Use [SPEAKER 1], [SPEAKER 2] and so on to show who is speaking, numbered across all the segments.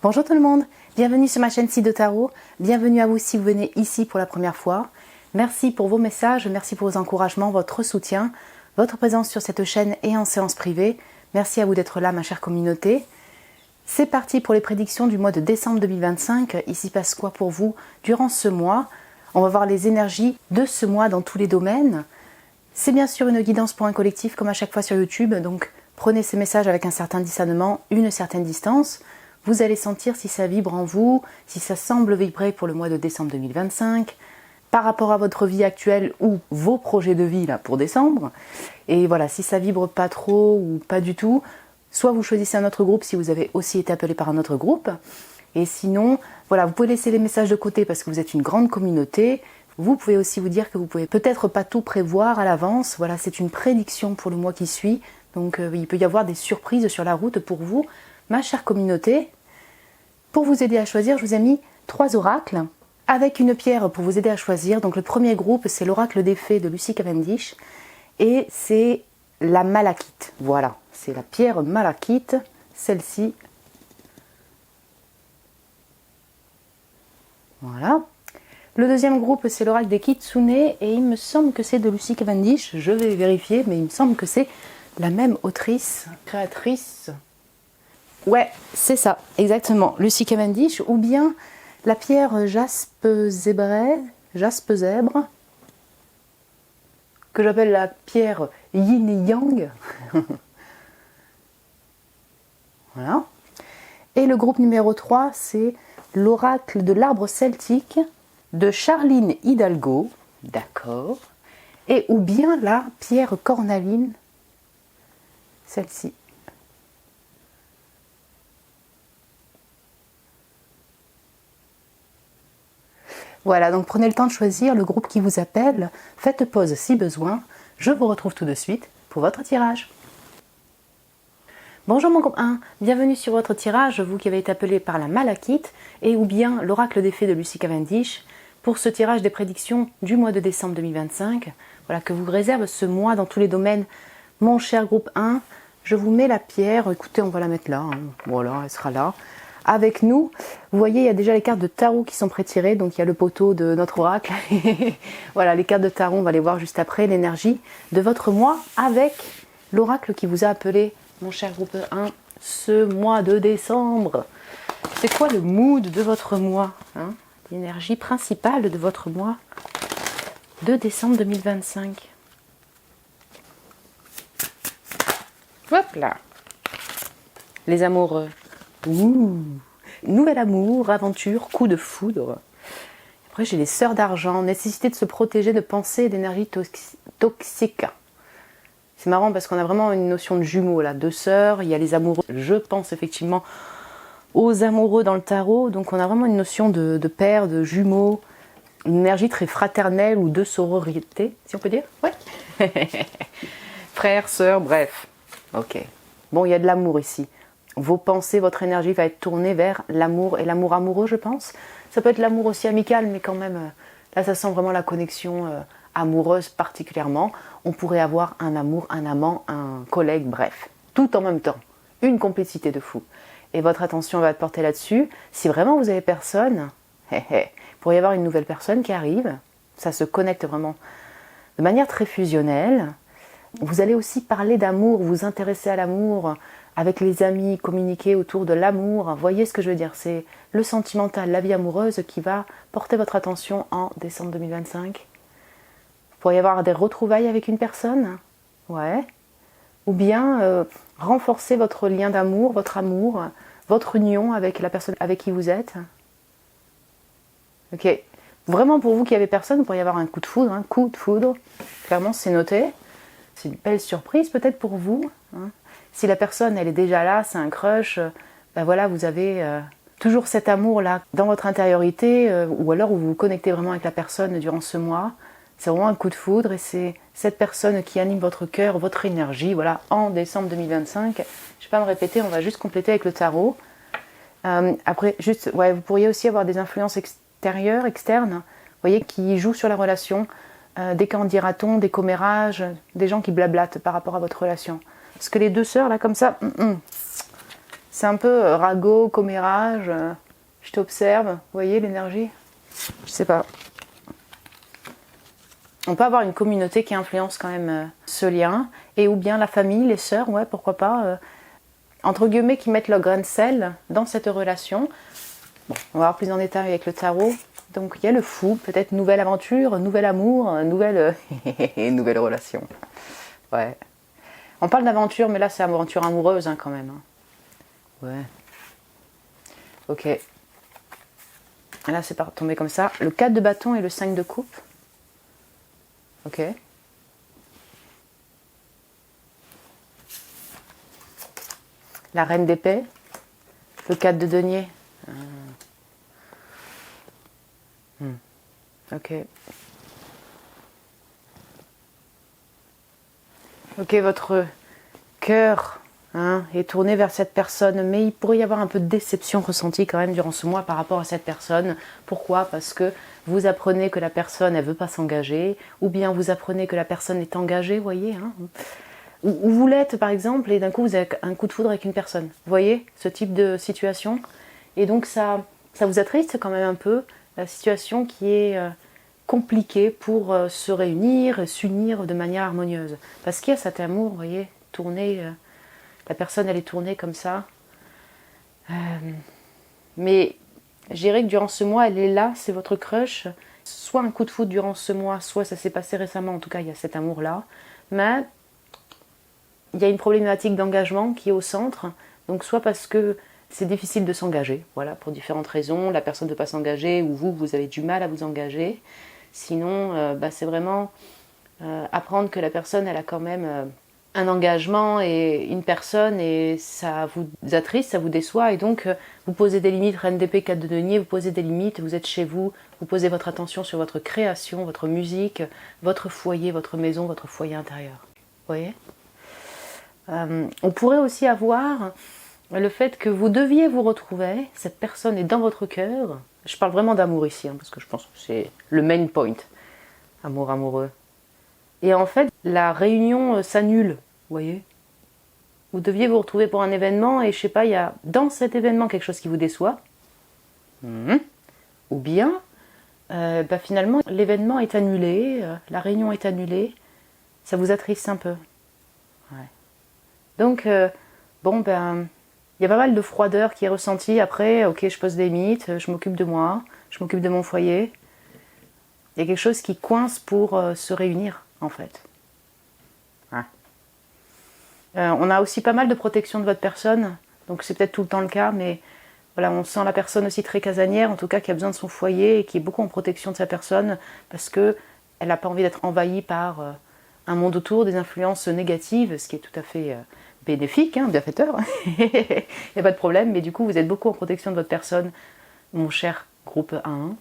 [SPEAKER 1] Bonjour tout le monde, bienvenue sur ma chaîne Site de Tarot, bienvenue à vous si vous venez ici pour la première fois. Merci pour vos messages, merci pour vos encouragements, votre soutien, votre présence sur cette chaîne et en séance privée. Merci à vous d'être là ma chère communauté. C'est parti pour les prédictions du mois de décembre 2025. Ici passe quoi pour vous durant ce mois? On va voir les énergies de ce mois dans tous les domaines. C'est bien sûr une guidance pour un collectif comme à chaque fois sur YouTube, donc prenez ces messages avec un certain discernement, une certaine distance. Vous allez sentir si ça vibre en vous, si ça semble vibrer pour le mois de décembre 2025, par rapport à votre vie actuelle ou vos projets de vie là pour décembre. Et voilà, si ça vibre pas trop ou pas du tout, soit vous choisissez un autre groupe si vous avez aussi été appelé par un autre groupe. Et sinon, voilà, vous pouvez laisser les messages de côté parce que vous êtes une grande communauté. Vous pouvez aussi vous dire que vous pouvez peut-être pas tout prévoir à l'avance. Voilà, c'est une prédiction pour le mois qui suit. Donc il peut y avoir des surprises sur la route pour vous, ma chère communauté. Pour vous aider à choisir, je vous ai mis 3 oracles avec une pierre pour vous aider à choisir. Donc le premier groupe, c'est l'oracle des fées de Lucy Cavendish et c'est la malachite. Voilà, c'est la pierre malachite, celle-ci. Voilà. Le deuxième groupe, c'est l'oracle des Kitsune et il me semble que c'est de Lucy Cavendish. Je vais vérifier, mais il me semble que c'est la même autrice, créatrice. Ouais, c'est ça, exactement. Lucy Cavendish ou bien la pierre jaspe zèbre, que j'appelle la pierre yin et yang. Voilà. Et le groupe numéro 3, c'est l'oracle de l'arbre celtique de Charline Hidalgo. D'accord. Et ou bien la pierre cornaline, celle-ci. Voilà, donc prenez le temps de choisir le groupe qui vous appelle, faites pause si besoin, je vous retrouve tout de suite pour votre tirage. Bonjour mon groupe 1, bienvenue sur votre tirage, vous qui avez été appelé par la malachite et ou bien l'oracle des fées de Lucy Cavendish, pour ce tirage des prédictions du mois de décembre 2025, voilà, que vous réserve ce mois dans tous les domaines, mon cher groupe 1, je vous mets la pierre, écoutez on va la mettre là, hein. Voilà, elle sera là. Avec nous, vous voyez, il y a déjà les cartes de tarot qui sont pré-tirées, donc il y a le poteau de notre oracle. Voilà, les cartes de tarot, on va les voir juste après, l'énergie de votre mois avec l'oracle qui vous a appelé, mon cher groupe 1, ce mois de décembre. C'est quoi le mood de votre mois, hein? L'énergie principale de votre mois de décembre 2025. Hop là. Les amoureux. Ouh. Nouvel amour, aventure, coup de foudre. Après j'ai les sœurs d'argent, nécessité de se protéger de pensées et d'énergie toxiques. C'est marrant parce qu'on a vraiment une notion de jumeaux là, 2 sœurs, il y a les amoureux. Je pense effectivement aux amoureux dans le tarot, donc on a vraiment une notion de père, de jumeaux, une énergie très fraternelle ou de sororité, si on peut dire. Ouais. Frères, sœurs, bref. Ok. Bon, il y a de l'amour ici. Vos pensées, votre énergie va être tournée vers l'amour et l'amour amoureux, je pense. Ça peut être l'amour aussi amical, mais quand même, là, ça sent vraiment la connexion amoureuse particulièrement. On pourrait avoir un amour, un amant, un collègue, bref, tout en même temps. Une complicité de fou. Et votre attention va être portée là-dessus. Si vraiment vous avez personne, il pourrait y avoir une nouvelle personne qui arrive. Ça se connecte vraiment de manière très fusionnelle. Vous allez aussi parler d'amour, vous intéresser à l'amour, avec les amis, communiquer autour de l'amour. Voyez ce que je veux dire, c'est le sentimental, la vie amoureuse qui va porter votre attention en décembre 2025. Il pourrait y avoir des retrouvailles avec une personne, ouais. Ou bien renforcer votre lien d'amour, votre union avec la personne avec qui vous êtes. Ok. Vraiment pour vous qui avez personne, il pourrait y avoir un coup de foudre, Clairement c'est noté. C'est une belle surprise peut-être pour vous, hein. Si la personne elle est déjà là, c'est un crush, ben voilà, vous avez toujours cet amour là dans votre intériorité, ou alors où vous vous connectez vraiment avec la personne durant ce mois. C'est vraiment un coup de foudre et c'est cette personne qui anime votre cœur, votre énergie, voilà, en décembre 2025. Je ne vais pas me répéter, on va juste compléter avec le tarot. Après, juste, ouais, vous pourriez aussi avoir des influences extérieures, externes, vous voyez, qui jouent sur la relation, des qu'en dira-t-on, des commérages, des gens qui blablatent par rapport à votre relation. Parce que les 2 sœurs, là, comme ça, C'est un peu ragot, commérage. Je t'observe. Vous voyez l'énergie? Je sais pas. On peut avoir une communauté qui influence quand même ce lien. Et ou bien la famille, les sœurs, ouais, pourquoi pas. Entre guillemets, qui mettent leur grain de sel dans cette relation. Bon, on va voir plus en détail avec le tarot. Donc il y a le fou, peut-être nouvelle aventure, nouvel amour, nouvelle nouvelle relation. Ouais. On parle d'aventure, mais là c'est aventure amoureuse hein, quand même. Hein. Ouais. Ok. Là c'est tombé comme ça. Le 4 de bâton et le 5 de coupe. Ok. La reine d'épée. Le 4 de denier. Ok. Ok, votre cœur hein, est tourné vers cette personne, mais il pourrait y avoir un peu de déception ressentie quand même durant ce mois par rapport à cette personne. Pourquoi? Parce que vous apprenez que la personne, elle veut pas s'engager, ou bien vous apprenez que la personne est engagée, vous voyez hein. Ou vous l'êtes par exemple, et d'un coup vous avez un coup de foudre avec une personne. Vous voyez ce type de situation? Et donc ça vous attriste quand même un peu, la situation qui est compliquée pour se réunir, s'unir de manière harmonieuse. Parce qu'il y a cet amour, vous voyez, tourné, la personne elle est tournée comme ça. Mais je dirais que durant ce mois, elle est là, c'est votre crush. Soit un coup de foudre durant ce mois, soit ça s'est passé récemment, en tout cas il y a cet amour-là. Mais il y a une problématique d'engagement qui est au centre. Donc soit parce que c'est difficile de s'engager, voilà, pour différentes raisons. La personne ne veut pas s'engager ou vous avez du mal à vous engager. Sinon, c'est vraiment apprendre que la personne, elle a quand même un engagement et une personne et ça vous attriste, ça vous déçoit. Et donc, vous posez des limites, reine d'épée, 4 de denier, vous posez des limites, vous êtes chez vous, vous posez votre attention sur votre création, votre musique, votre foyer, votre maison, votre foyer intérieur. Vous voyez ? On pourrait aussi avoir le fait que vous deviez vous retrouver, cette personne est dans votre cœur. Je parle vraiment d'amour ici, hein, parce que je pense que c'est le main point. Amour, amoureux. Et en fait, la réunion s'annule, vous voyez. Vous deviez vous retrouver pour un événement et je sais pas, il y a dans cet événement quelque chose qui vous déçoit. Ou bien, finalement, l'événement est annulé, la réunion est annulée. Ça vous attriste un peu. Ouais. Donc, il y a pas mal de froideur qui est ressentie. Après, ok, je pose des limites, je m'occupe de moi, je m'occupe de mon foyer. Il y a quelque chose qui coince pour se réunir, en fait. Ouais. On a aussi pas mal de protection de votre personne. Donc c'est peut-être tout le temps le cas, mais voilà, on sent la personne aussi très casanière, en tout cas qui a besoin de son foyer et qui est beaucoup en protection de sa personne parce qu'elle n'a pas envie d'être envahie par un monde autour, des influences négatives, ce qui est tout à fait bénéfique, hein, bienfaiteur. Il n'y a pas de problème, mais du coup vous êtes beaucoup en protection de votre personne, mon cher groupe 1.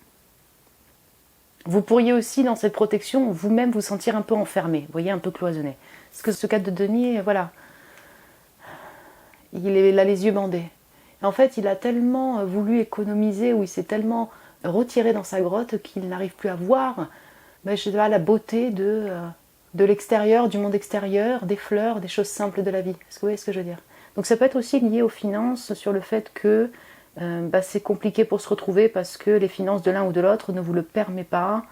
[SPEAKER 1] Vous pourriez aussi, dans cette protection, vous-même vous sentir un peu enfermé, vous voyez, un peu cloisonné. Parce que ce 4 de denier, voilà, il a les yeux bandés. Et en fait, il a tellement voulu économiser, ou il s'est tellement retiré dans sa grotte qu'il n'arrive plus à voir la beauté de l'extérieur, du monde extérieur, des fleurs, des choses simples de la vie. Est-ce que vous voyez ce que je veux dire? Donc ça peut être aussi lié aux finances, sur le fait que c'est compliqué pour se retrouver parce que les finances de l'un ou de l'autre ne vous le permettent pas.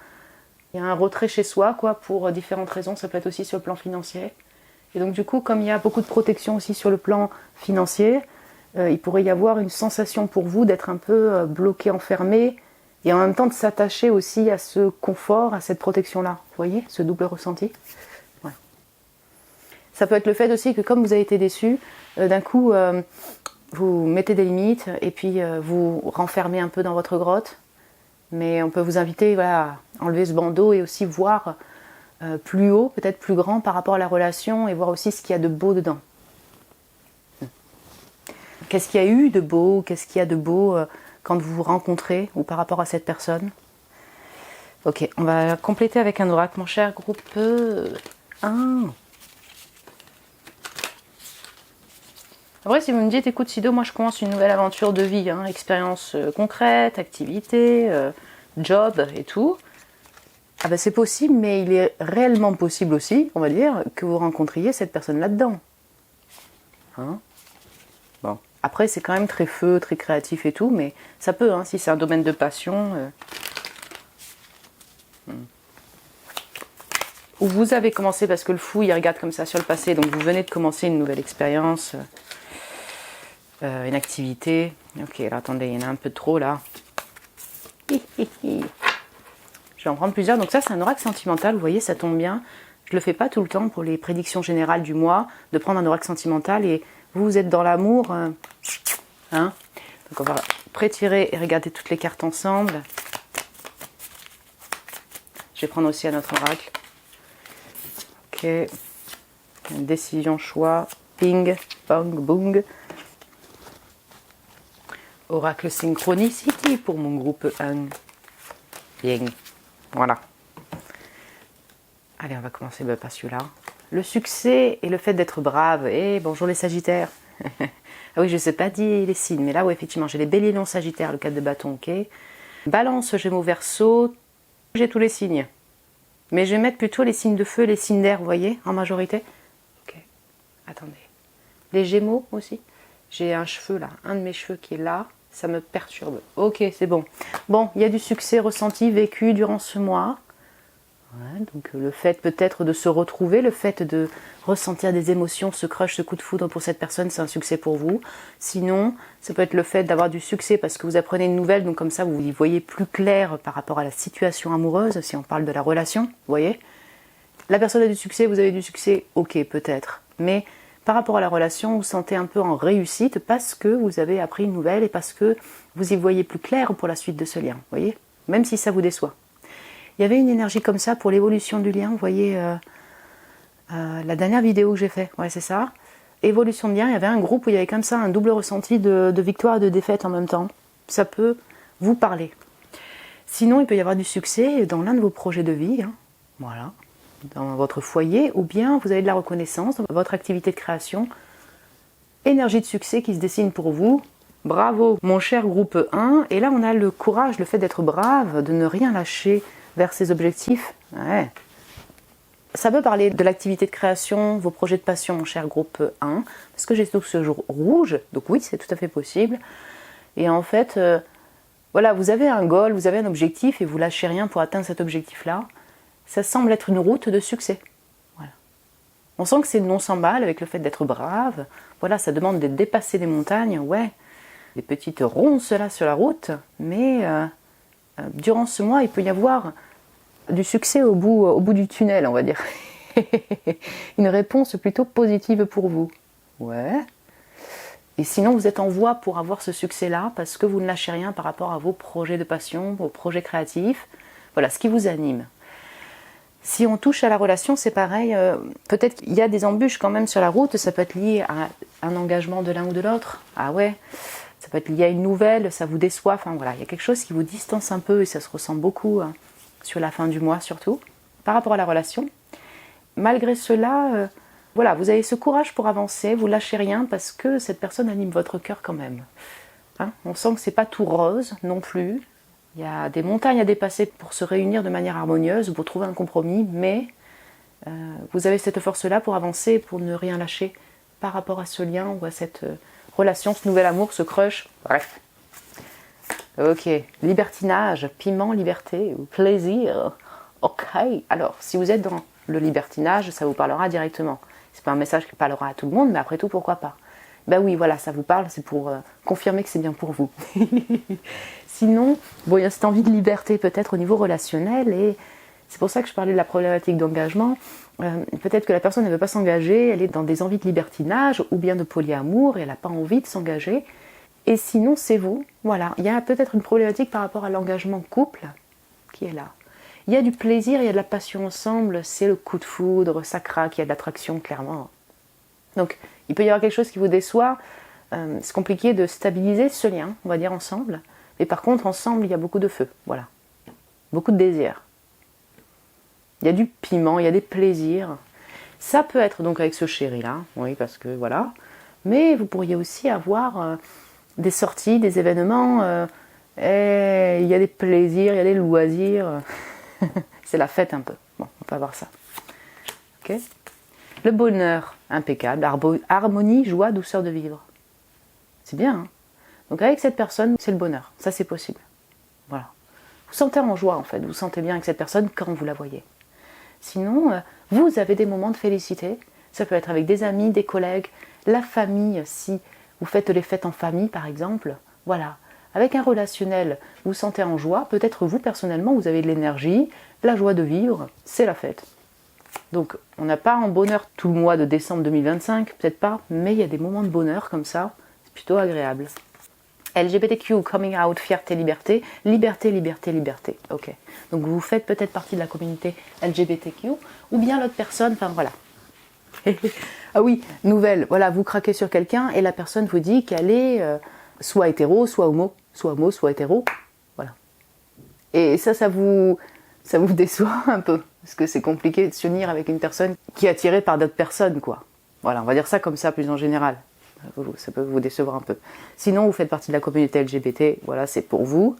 [SPEAKER 1] Il y a un retrait chez soi, quoi, pour différentes raisons. Ça peut être aussi sur le plan financier. Et donc du coup, comme il y a beaucoup de protection aussi sur le plan financier, il pourrait y avoir une sensation pour vous d'être un peu bloqué, enfermé, et en même temps de s'attacher aussi à ce confort, à cette protection-là. Vous voyez, ce double ressenti. Ouais. Ça peut être le fait aussi que comme vous avez été déçu, d'un coup, vous mettez des limites et puis vous renfermez un peu dans votre grotte. Mais on peut vous inviter à enlever ce bandeau et aussi voir plus haut, peut-être plus grand par rapport à la relation et voir aussi ce qu'il y a de beau dedans. Qu'est-ce qu'il y a eu de beau? Qu'est-ce qu'il y a de beau quand vous vous rencontrez ou par rapport à cette personne? Ok, on va compléter avec un oracle, mon cher groupe 1. Après, si vous me dites, écoute Sido, moi je commence une nouvelle aventure de vie, hein, expérience concrète, activité, job et tout. Ah ben c'est possible, mais il est réellement possible aussi, on va dire, que vous rencontriez cette personne là-dedans. Hein? Bon. Après, c'est quand même très feu, très créatif et tout, mais ça peut, hein, si c'est un domaine de passion. Ou vous avez commencé parce que le fou, il regarde comme ça sur le passé, donc vous venez de commencer une nouvelle expérience, une activité. Ok, alors attendez, il y en a un peu trop là. Je vais en prendre plusieurs. Donc ça, c'est un oracle sentimental, vous voyez, ça tombe bien. Je le fais pas tout le temps pour les prédictions générales du mois, de prendre un oracle sentimental et vous êtes dans l'amour. Hein, donc on va prétirer et regarder toutes les cartes ensemble. Je vais prendre aussi un autre oracle. Ok. Une décision, choix. Ping, pong, boong. Oracle Synchronicity pour mon groupe 1. Bien. Voilà. Allez, on va commencer par celui-là. Le succès et le fait d'être brave. Et bonjour les Sagittaires. Ah oui, je ne sais pas dire les signes, mais là, oui, effectivement, j'ai les Béliers, Lions, Sagittaires, le 4 de bâton, ok. Balance, Gémeaux, Verseau, j'ai tous les signes. Mais je vais mettre plutôt les signes de feu, les signes d'air, vous voyez, en majorité. Ok, attendez. Les Gémeaux aussi. J'ai un cheveu là, un de mes cheveux qui est là, ça me perturbe. Ok, c'est bon. Bon, il y a du succès ressenti, vécu durant ce mois. Ouais, donc le fait peut-être de se retrouver, le fait de ressentir des émotions, ce crush, ce coup de foudre pour cette personne, c'est un succès pour vous. Sinon, ça peut être le fait d'avoir du succès parce que vous apprenez une nouvelle, donc comme ça vous y voyez plus clair par rapport à la situation amoureuse, si on parle de la relation, vous voyez. La personne a du succès, vous avez du succès, ok, peut-être. Mais par rapport à la relation, vous vous sentez un peu en réussite parce que vous avez appris une nouvelle et parce que vous y voyez plus clair pour la suite de ce lien, vous voyez. Même si ça vous déçoit. Il y avait une énergie comme ça pour l'évolution du lien, vous voyez, la dernière vidéo que j'ai faite, ouais c'est ça. Évolution de lien, il y avait un groupe où il y avait comme ça un double ressenti de victoire et de défaite en même temps. Ça peut vous parler. Sinon, il peut y avoir du succès dans l'un de vos projets de vie, hein, voilà, dans votre foyer, ou bien vous avez de la reconnaissance dans votre activité de création. Énergie de succès qui se dessine pour vous. Bravo, mon cher groupe 1. Et là, on a le courage, le fait d'être brave, de ne rien lâcher vers ses objectifs. Ouais. Ça peut parler de l'activité de création, vos projets de passion, mon cher groupe 1, parce que j'ai tout ce jour rouge, donc oui, c'est tout à fait possible. Et en fait, voilà, vous avez un goal, vous avez un objectif et vous lâchez rien pour atteindre cet objectif-là. Ça semble être une route de succès. Voilà. On sent que c'est non sans mal avec le fait d'être brave. Voilà, ça demande de dépasser les montagnes, ouais. Des petites ronces là sur la route, mais durant ce mois, il peut y avoir du succès au bout du tunnel, on va dire. Une réponse plutôt positive pour vous. Ouais. Et sinon, vous êtes en voie pour avoir ce succès-là parce que vous ne lâchez rien par rapport à vos projets de passion, vos projets créatifs. Voilà, ce qui vous anime. Si on touche à la relation, c'est pareil. Peut-être qu'il y a des embûches quand même sur la route. Ça peut être lié à un engagement de l'un ou de l'autre. Ah ouais. Ça peut être lié à une nouvelle, ça vous déçoit. Enfin voilà, il y a quelque chose qui vous distance un peu et ça se ressent beaucoup sur la fin du mois surtout, par rapport à la relation. Malgré cela, voilà, vous avez ce courage pour avancer, vous lâchez rien parce que cette personne anime votre cœur quand même. Hein, on sent que c'est pas tout rose non plus. Il y a des montagnes à dépasser pour se réunir de manière harmonieuse, pour trouver un compromis, mais vous avez cette force-là pour avancer, pour ne rien lâcher par rapport à ce lien ou à cette relation, ce nouvel amour, ce crush, bref. Ok, libertinage, piment, liberté, ou plaisir. Ok, alors si vous êtes dans le libertinage, ça vous parlera directement. C'est pas un message qui parlera à tout le monde, mais après tout, pourquoi pas. Ben oui, voilà, ça vous parle, c'est pour confirmer que c'est bien pour vous. Sinon, bon, il y a cette envie de liberté peut-être au niveau relationnel, et c'est pour ça que je parlais de la problématique d'engagement. Peut-être que la personne ne veut pas s'engager, elle est dans des envies de libertinage ou bien de polyamour et elle n'a pas envie de s'engager. Et sinon, c'est vous. Voilà, il y a peut-être une problématique par rapport à l'engagement couple qui est là. Il y a du plaisir, il y a de la passion ensemble, c'est le coup de foudre, ça craque, il y a de l'attraction clairement. Donc, il peut y avoir quelque chose qui vous déçoit. C'est compliqué de stabiliser ce lien, on va dire ensemble. Mais par contre, ensemble, il y a beaucoup de feu. Voilà, beaucoup de désir. Il y a du piment, il y a des plaisirs. Ça peut être donc avec ce chéri-là, oui, parce que voilà. Mais vous pourriez aussi avoir des sorties, des événements. Et il y a des plaisirs, il y a des loisirs. C'est la fête un peu. Bon, on peut avoir ça. Ok. Le bonheur, impeccable. Harmonie, joie, douceur de vivre. C'est bien, hein. Donc avec cette personne, c'est le bonheur. Ça, c'est possible. Voilà. Vous sentez en joie, en fait. Vous sentez bien avec cette personne quand vous la voyez. Sinon, vous avez des moments de félicité. Ça peut être avec des amis, des collègues, la famille, si vous faites les fêtes en famille, par exemple. Voilà. Avec un relationnel, vous sentez en joie. Peut-être vous, personnellement, vous avez de l'énergie, la joie de vivre. C'est la fête. Donc, on n'a pas en bonheur tout le mois de décembre 2025, peut-être pas, mais il y a des moments de bonheur comme ça. C'est plutôt agréable. LGBTQ, coming out, fierté, liberté, liberté, liberté, liberté. Ok. Donc vous faites peut-être partie de la communauté LGBTQ, ou bien l'autre personne, enfin voilà. Ah oui, nouvelle, voilà, vous craquez sur quelqu'un et la personne vous dit qu'elle est soit hétéro, soit homo, soit hétéro. Voilà. Et ça vous déçoit un peu, parce que c'est compliqué de s'unir avec une personne qui est attirée par d'autres personnes, quoi. Voilà, on va dire ça comme ça, plus en général. Ça peut vous décevoir un peu. Sinon, vous faites partie de la communauté LGBT, voilà, c'est pour vous.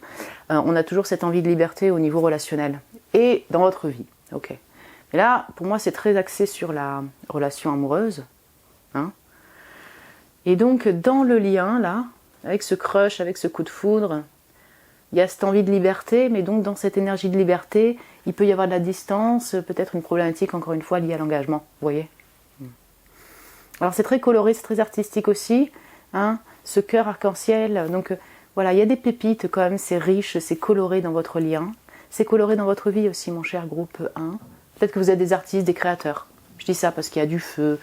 [SPEAKER 1] On a toujours cette envie de liberté au niveau relationnel et dans votre vie. Ok. Mais là, pour moi, c'est très axé sur la relation amoureuse. Hein. Et donc, dans le lien, là, avec ce crush, avec ce coup de foudre, il y a cette envie de liberté, mais donc dans cette énergie de liberté, il peut y avoir de la distance, peut-être une problématique, encore une fois, liée à l'engagement. Vous voyez ? Alors c'est très coloré, c'est très artistique aussi, hein, ce cœur arc-en-ciel. Donc voilà, il y a des pépites quand même, c'est riche, c'est coloré dans votre lien. C'est coloré dans votre vie aussi, mon cher groupe 1. Peut-être que vous êtes des artistes, des créateurs. Je dis ça parce qu'il y a du feu.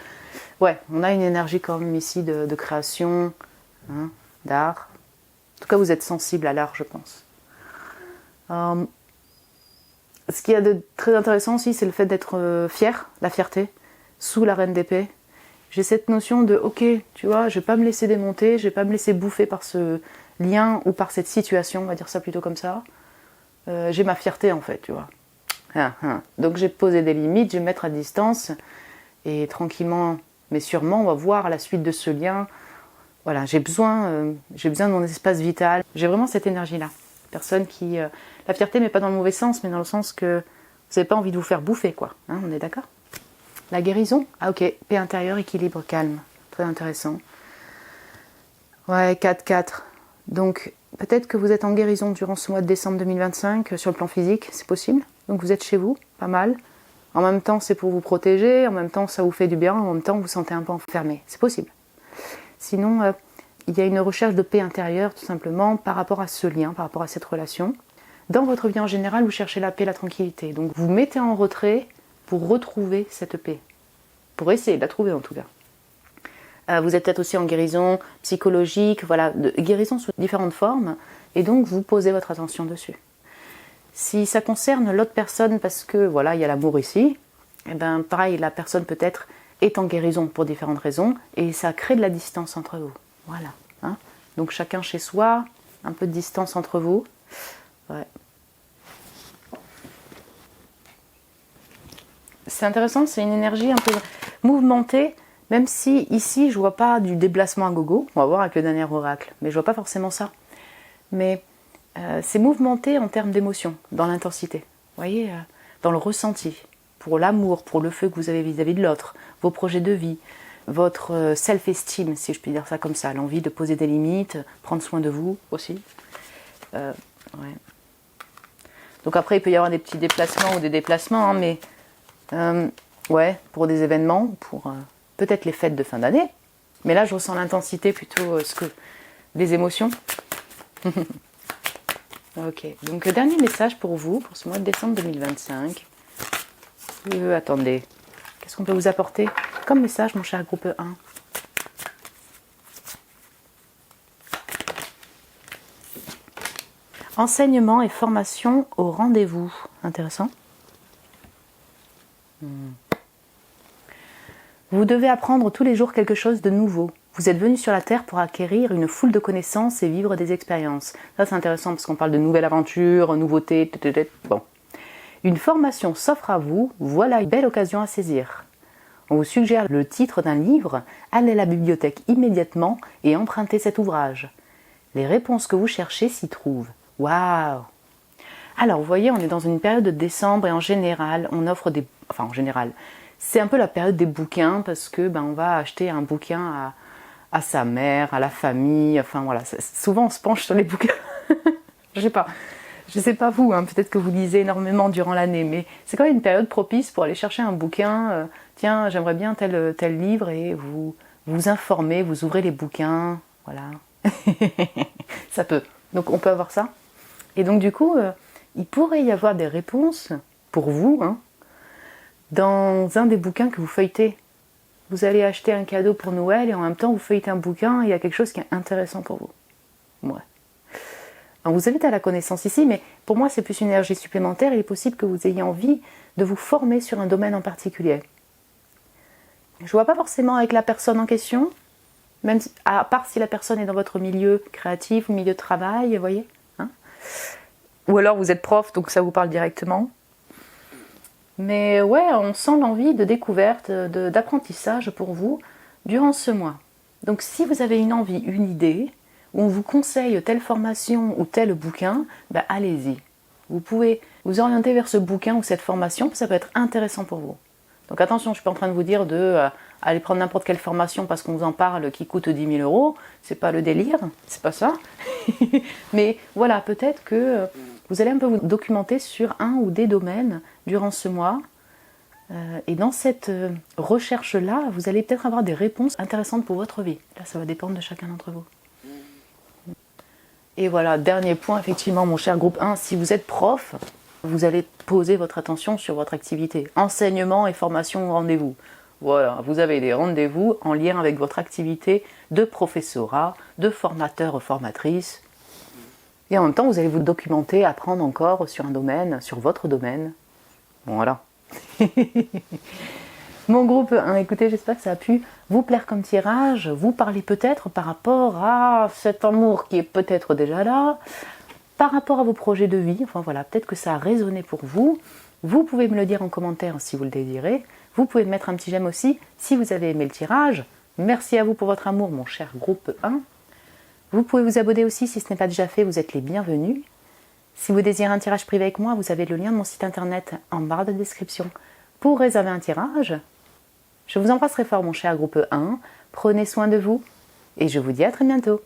[SPEAKER 1] Ouais, on a une énergie quand même ici de création, hein, d'art. En tout cas, vous êtes sensible à l'art, je pense. Ce qu'il y a de très intéressant aussi, c'est le fait d'être fier, la fierté, sous la reine d'épée. J'ai cette notion de, ok, tu vois, je vais pas me laisser démonter, je vais pas me laisser bouffer par ce lien ou par cette situation, on va dire ça plutôt comme ça. J'ai ma fierté en fait, tu vois. Donc j'ai posé des limites, je vais me mettre à distance et tranquillement, mais sûrement, on va voir la suite de ce lien. Voilà, j'ai besoin de mon espace vital. J'ai vraiment cette énergie-là. Personne qui... la fierté, mais pas dans le mauvais sens, mais dans le sens que vous n'avez pas envie de vous faire bouffer, quoi. Hein, on est d'accord ? La guérison ? Ah ok, paix intérieure, équilibre, calme. Très intéressant. Ouais, 4-4. Donc, peut-être que vous êtes en guérison durant ce mois de décembre 2025 sur le plan physique, c'est possible. Donc vous êtes chez vous, pas mal. En même temps, c'est pour vous protéger, en même temps, ça vous fait du bien, en même temps, vous vous sentez un peu enfermé. C'est possible. Sinon, il y a une recherche de paix intérieure, tout simplement, par rapport à ce lien, par rapport à cette relation. Dans votre vie en général, vous cherchez la paix, la tranquillité. Donc vous mettez en retrait pour retrouver cette paix. Pour essayer de la trouver en tout cas. Vous êtes peut-être aussi en guérison psychologique, voilà, guérison sous différentes formes, et donc vous posez votre attention dessus. Si ça concerne l'autre personne parce que voilà, il y a l'amour ici, et ben pareil, la personne peut-être est en guérison pour différentes raisons, et ça crée de la distance entre vous. Voilà. Hein, donc chacun chez soi, un peu de distance entre vous. Ouais. C'est intéressant, c'est une énergie un peu mouvementée, même si ici je vois pas du déplacement à gogo, on va voir avec le dernier oracle, mais je vois pas forcément ça. Mais c'est mouvementé en termes d'émotion, dans l'intensité, vous voyez, dans le ressenti, pour l'amour, pour le feu que vous avez vis-à-vis de l'autre, vos projets de vie, votre self-esteem, si je puis dire ça comme ça, l'envie de poser des limites, prendre soin de vous aussi. Ouais. Donc après il peut y avoir des petits déplacements ou des déplacements, hein, mais ouais, pour des événements, pour peut-être les fêtes de fin d'année. Mais là, je ressens l'intensité plutôt des émotions. Ok, donc dernier message pour vous, pour ce mois de décembre 2025. Attendez, qu'est-ce qu'on peut vous apporter comme message, mon cher groupe 1 ? Enseignement et formation au rendez-vous. Intéressant. Vous devez apprendre tous les jours quelque chose de nouveau. Vous êtes venu sur la Terre pour acquérir une foule de connaissances et vivre des expériences. Ça, c'est intéressant parce qu'on parle de nouvelles aventures, nouveautés, bon. Une formation s'offre à vous, voilà une belle occasion à saisir. On vous suggère le titre d'un livre, allez à la bibliothèque immédiatement et empruntez cet ouvrage. Les réponses que vous cherchez s'y trouvent. Waouh! Alors, vous voyez, on est dans une période de décembre et en général, on offre des... Enfin, en général, c'est un peu la période des bouquins parce que on va acheter un bouquin à sa mère, à la famille, enfin voilà, souvent on se penche sur les bouquins. Je sais pas vous, hein, peut-être que vous lisez énormément durant l'année, mais c'est quand même une période propice pour aller chercher un bouquin, tiens, j'aimerais bien tel livre, et vous informez, vous ouvrez les bouquins, voilà. Ça peut. Donc on peut avoir ça. Et donc du coup, il pourrait y avoir des réponses pour vous, hein, dans un des bouquins que vous feuilletez. Vous allez acheter un cadeau pour Noël et en même temps vous feuilletez un bouquin et il y a quelque chose qui est intéressant pour vous. Ouais. Alors vous avez à la connaissance ici, mais pour moi c'est plus une énergie supplémentaire. Il est possible que vous ayez envie de vous former sur un domaine en particulier. Je ne vois pas forcément avec la personne en question, même à part si la personne est dans votre milieu créatif ou milieu de travail, vous voyez, hein, ou alors vous êtes prof, donc ça vous parle directement. Mais ouais, on sent l'envie de découverte, d'apprentissage pour vous durant ce mois. Donc si vous avez une envie, une idée, où on vous conseille telle formation ou tel bouquin, ben allez-y. Vous pouvez vous orienter vers ce bouquin ou cette formation, ça peut être intéressant pour vous. Donc attention, je ne suis pas en train de vous dire aller prendre n'importe quelle formation parce qu'on vous en parle qui coûte 10 000 €. C'est pas le délire, c'est pas ça. Mais voilà, peut-être que vous allez un peu vous documenter sur un ou des domaines durant ce mois. Et dans cette recherche-là, vous allez peut-être avoir des réponses intéressantes pour votre vie. Là, ça va dépendre de chacun d'entre vous. Et voilà, dernier point, effectivement, mon cher groupe 1, si vous êtes prof, vous allez poser votre attention sur votre activité. Enseignement et formation, rendez-vous. Voilà, vous avez des rendez-vous en lien avec votre activité de professorat, de formateur ou formatrice. Et en même temps, vous allez vous documenter, apprendre encore sur un domaine, sur votre domaine. Bon, voilà. Mon groupe 1, écoutez, j'espère que ça a pu vous plaire comme tirage, vous parler peut-être par rapport à cet amour qui est peut-être déjà là, par rapport à vos projets de vie, enfin voilà, peut-être que ça a résonné pour vous. Vous pouvez me le dire en commentaire si vous le désirez. Vous pouvez me mettre un petit j'aime aussi si vous avez aimé le tirage. Merci à vous pour votre amour, mon cher groupe 1. Vous pouvez vous abonner aussi si ce n'est pas déjà fait, vous êtes les bienvenus. Si vous désirez un tirage privé avec moi, vous avez le lien de mon site internet en barre de description pour réserver un tirage. Je vous embrasserai fort, mon cher groupe 1. Prenez soin de vous et je vous dis à très bientôt.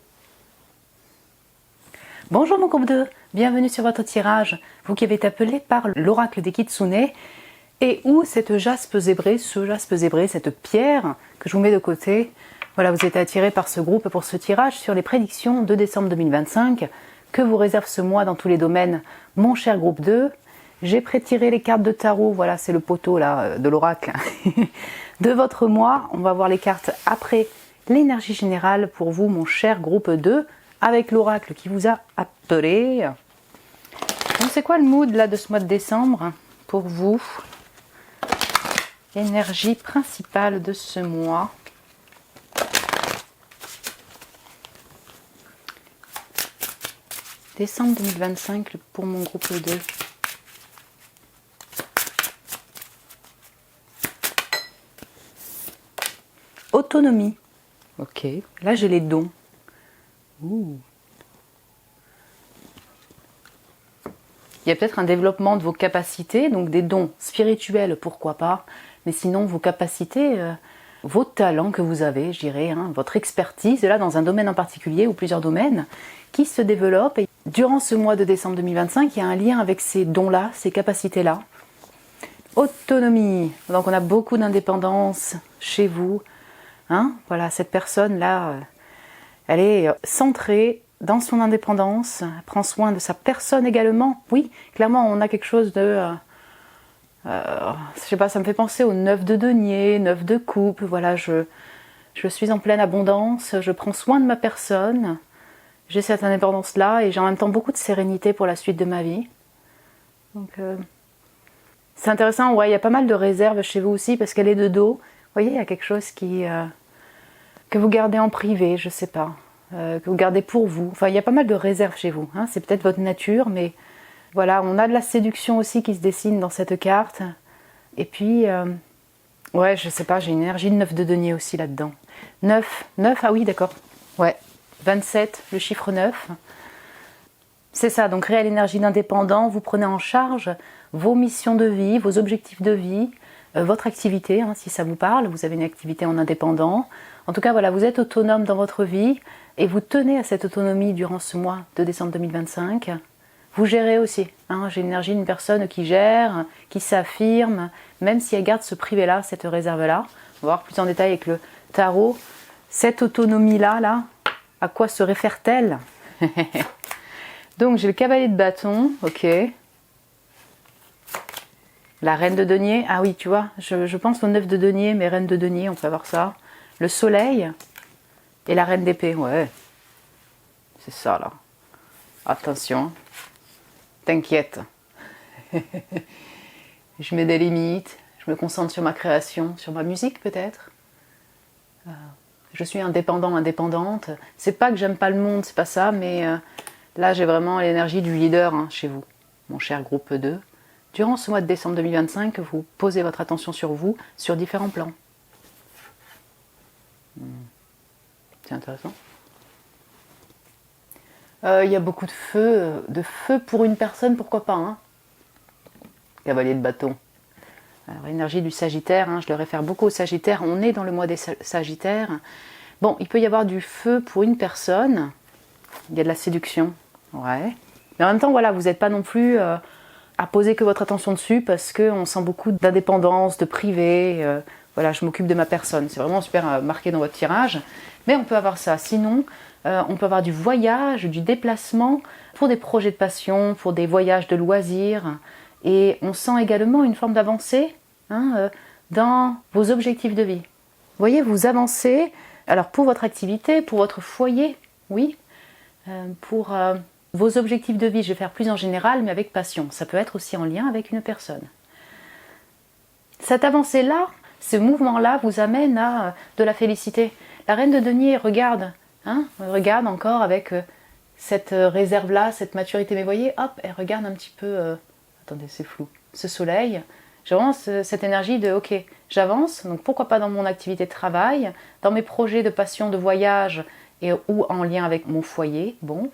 [SPEAKER 1] Bonjour mon groupe 2, bienvenue sur votre tirage, vous qui avez été appelé par l'oracle des Kitsune, et où cette jaspe zébrée, cette pierre que je vous mets de côté, voilà, vous êtes attiré par ce groupe pour ce tirage sur les prédictions de décembre 2025, que vous réserve ce mois dans tous les domaines, mon cher groupe 2. J'ai pré-tiré les cartes de tarot, voilà, c'est le poteau là de l'oracle de votre mois. On va voir les cartes après l'énergie générale pour vous, mon cher groupe 2, avec l'oracle qui vous a appelé. Donc c'est quoi le mood là de ce mois de décembre pour vous? L'énergie principale de ce mois. Décembre 2025 pour mon groupe 2. Autonomie. Ok, là j'ai les dons. Ouh. Il y a peut-être un développement de vos capacités, donc des dons spirituels, pourquoi pas, mais sinon vos capacités, vos talents que vous avez, je dirais, hein, votre expertise, là dans un domaine en particulier ou plusieurs domaines, qui se développent. Et durant ce mois de décembre 2025, il y a un lien avec ces dons-là, ces capacités-là. Autonomie, donc on a beaucoup d'indépendance chez vous. Hein, voilà, cette personne-là, elle est centrée dans son indépendance, elle prend soin de sa personne également. Oui, clairement, on a quelque chose de... je sais pas, ça me fait penser au 9 de denier, 9 de coupe. Voilà, je suis en pleine abondance, je prends soin de ma personne. J'ai cette indépendance-là et j'ai en même temps beaucoup de sérénité pour la suite de ma vie. Donc, c'est intéressant, ouais, il y a pas mal de réserves chez vous aussi parce qu'elle est de dos. Vous voyez, il y a quelque chose que vous gardez en privé, je sais pas, que vous gardez pour vous. Enfin, il y a pas mal de réserves chez vous. Hein, c'est peut-être votre nature, mais voilà, on a de la séduction aussi qui se dessine dans cette carte. Et puis, ouais, je sais pas, j'ai une énergie de 9 de denier aussi là-dedans. 9, ah oui, d'accord. Ouais, 27, le chiffre 9. C'est ça, donc réelle énergie d'indépendant, vous prenez en charge vos missions de vie, vos objectifs de vie, votre activité, hein, si ça vous parle, vous avez une activité en indépendant, En tout cas, voilà, vous êtes autonome dans votre vie et vous tenez à cette autonomie durant ce mois de décembre 2025. Vous gérez aussi. Hein, j'ai l'énergie d'une personne qui gère, qui s'affirme, même si elle garde ce privé-là, cette réserve-là. On va voir plus en détail avec le tarot. Cette autonomie-là, à quoi se réfère-t-elle? Donc j'ai le cavalier de bâton, ok. La reine de denier, ah oui, tu vois, je pense au 9 de denier, mais reine de denier, on peut avoir ça. Le soleil et la reine d'épée, ouais. C'est ça, là. Attention, t'inquiète. Je mets des limites, je me concentre sur ma création, sur ma musique peut-être. Je suis indépendant, indépendante. C'est pas que j'aime pas le monde, c'est pas ça, mais là j'ai vraiment l'énergie du leader hein, chez vous, mon cher groupe 2. Durant ce mois de décembre 2025, vous posez votre attention sur vous, sur différents plans. C'est intéressant. Il y a beaucoup de feu pour une personne, pourquoi pas. Hein. Cavalier de bâton. Alors, énergie du Sagittaire, hein, je le réfère beaucoup au Sagittaire. On est dans le mois des Sagittaires. Bon, il peut y avoir du feu pour une personne. Il y a de la séduction. Ouais. Mais en même temps, voilà, vous n'êtes pas non plus à poser que votre attention dessus parce qu'on sent beaucoup d'indépendance, de privé. Voilà, je m'occupe de ma personne. C'est vraiment super marqué dans votre tirage. Mais on peut avoir ça. Sinon, on peut avoir du voyage, du déplacement pour des projets de passion, pour des voyages de loisirs. Et on sent également une forme d'avancée hein, dans vos objectifs de vie. Vous voyez, vous avancez, alors pour votre activité, pour votre foyer, oui, pour vos objectifs de vie, je vais faire plus en général, mais avec passion. Ça peut être aussi en lien avec une personne. Cette avancée-là, ce mouvement-là vous amène à de la félicité. La reine de denier regarde encore avec cette réserve-là, cette maturité. Mais voyez, hop, elle regarde un petit peu... attendez, c'est flou. Ce soleil, j'ai vraiment cette énergie de ok, j'avance, donc pourquoi pas dans mon activité de travail, dans mes projets de passion, de voyage ou en lien avec mon foyer, bon.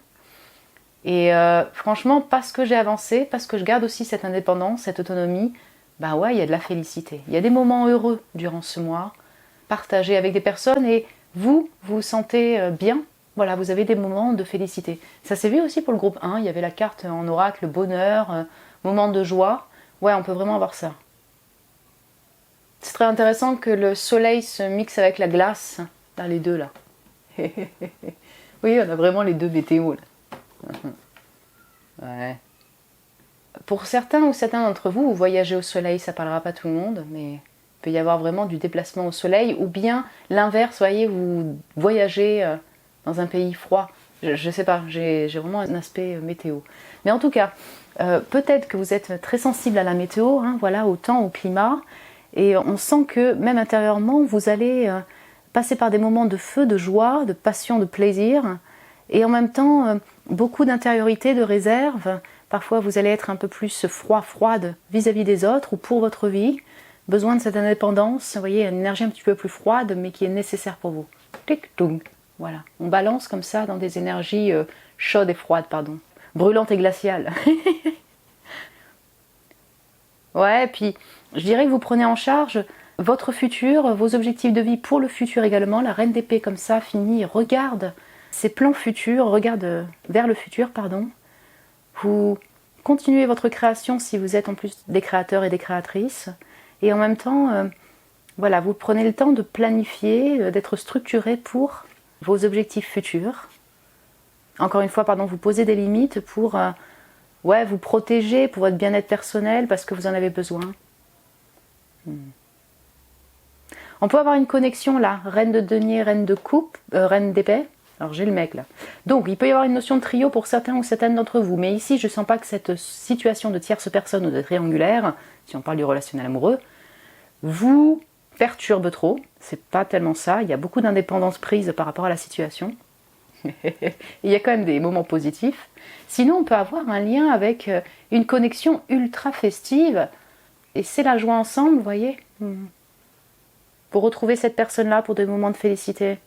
[SPEAKER 1] Et franchement, parce que j'ai avancé, parce que je garde aussi cette indépendance, cette autonomie, bah ouais, il y a de la félicité. Il y a des moments heureux durant ce mois, partagés avec des personnes et vous vous sentez bien. Voilà, vous avez des moments de félicité. Ça s'est vu aussi pour le groupe 1, il y avait la carte en oracle, bonheur, moment de joie. Ouais, on peut vraiment avoir ça. C'est très intéressant que le soleil se mixe avec la glace, dans les deux là. Oui, on a vraiment les deux météos là. Ouais. Pour certains ou certains d'entre vous, vous voyagez au soleil, ça parlera pas tout le monde, mais il peut y avoir vraiment du déplacement au soleil, ou bien l'inverse, voyez, vous voyagez dans un pays froid. Je sais pas, j'ai vraiment un aspect météo. Mais en tout cas, peut-être que vous êtes très sensible à la météo, hein, voilà, au temps, au climat, et on sent que même intérieurement, vous allez passer par des moments de feu, de joie, de passion, de plaisir, et en même temps, beaucoup d'intériorité, de réserve. Parfois, vous allez être un peu plus froide vis-à-vis des autres ou pour votre vie. Besoin de cette indépendance, vous voyez, une énergie un petit peu plus froide, mais qui est nécessaire pour vous. Tic-toum. Voilà, on balance comme ça dans des énergies chaudes et froides, pardon. Brûlantes et glaciales. Ouais, puis je dirais que vous prenez en charge votre futur, vos objectifs de vie pour le futur également. La reine d'épée comme ça, finit, regarde ses plans futurs, regarde vers le futur, pardon. Vous continuez votre création si vous êtes en plus des créateurs et des créatrices. Et en même temps, voilà, vous prenez le temps de planifier, d'être structuré pour vos objectifs futurs. Encore une fois, pardon, vous posez des limites pour vous protéger, pour votre bien-être personnel, parce que vous en avez besoin. On peut avoir une connexion là, reine de denier, reine de coupe, reine d'épée. Alors j'ai le mec là. Donc il peut y avoir une notion de trio pour certains ou certaines d'entre vous. Mais ici, je ne sens pas que cette situation de tierce personne ou de triangulaire, si on parle du relationnel amoureux, vous perturbe trop. C'est pas tellement ça. Il y a beaucoup d'indépendance prise par rapport à la situation. Il y a quand même des moments positifs. Sinon, on peut avoir un lien avec une connexion ultra festive. Et c'est la joie ensemble, vous voyez. Pour retrouver cette personne-là pour des moments de félicité.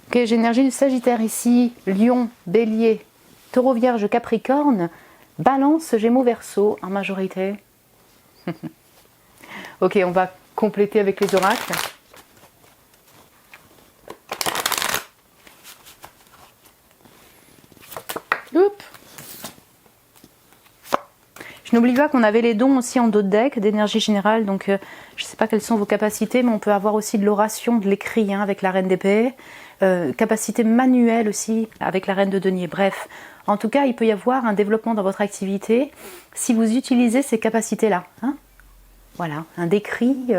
[SPEAKER 1] Ok, j'ai l'énergie du Sagittaire ici, Lion, Bélier, Taureau, Vierge, Capricorne, Balance, Gémeaux, Verseau en majorité. Ok, on va compléter avec les oracles. Oups. Je n'oublie pas qu'on avait les dons aussi en dos de deck d'énergie générale, donc je ne sais pas quelles sont vos capacités, mais on peut avoir aussi de l'oration, de l'écrit avec la reine d'épée, capacité manuelle aussi avec la reine de denier. Bref, en tout cas, il peut y avoir un développement dans votre activité si vous utilisez ces capacités-là. Voilà, un décrit.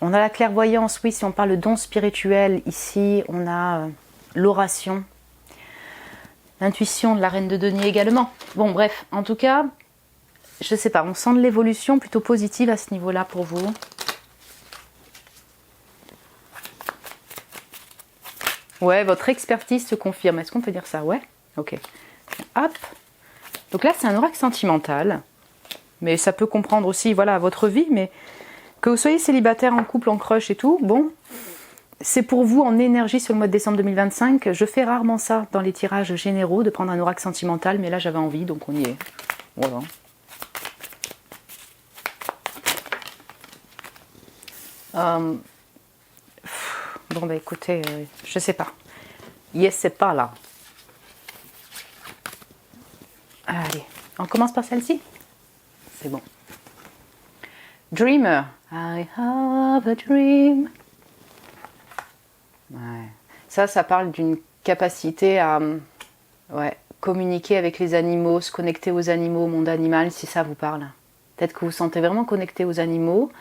[SPEAKER 1] On a la clairvoyance, oui, si on parle de don spirituel, ici, on a l'oration, l'intuition de la reine de denier également. Bon, bref, en tout cas, je sais pas, on sent de l'évolution plutôt positive à ce niveau-là pour vous. Ouais, votre expertise se confirme. Est-ce qu'on peut dire ça? Ouais. Ok. Hop. Donc là, c'est un oracle sentimental. Mais ça peut comprendre aussi, voilà, votre vie. Mais que vous soyez célibataire, en couple, en crush et tout, bon, c'est pour vous en énergie sur le mois de décembre 2025. Je fais rarement ça dans les tirages généraux, de prendre un oracle sentimental. Mais là, j'avais envie, donc on y est. Voilà. Bon bah écoutez, je sais pas. Yes, c'est pas là. Allez, on commence par celle-ci. C'est bon. Dreamer. I have a dream. Ouais. Ça parle d'une capacité à communiquer avec les animaux, se connecter aux animaux, au monde animal, si ça vous parle. Peut-être que vous vous sentez vraiment connecté aux animaux.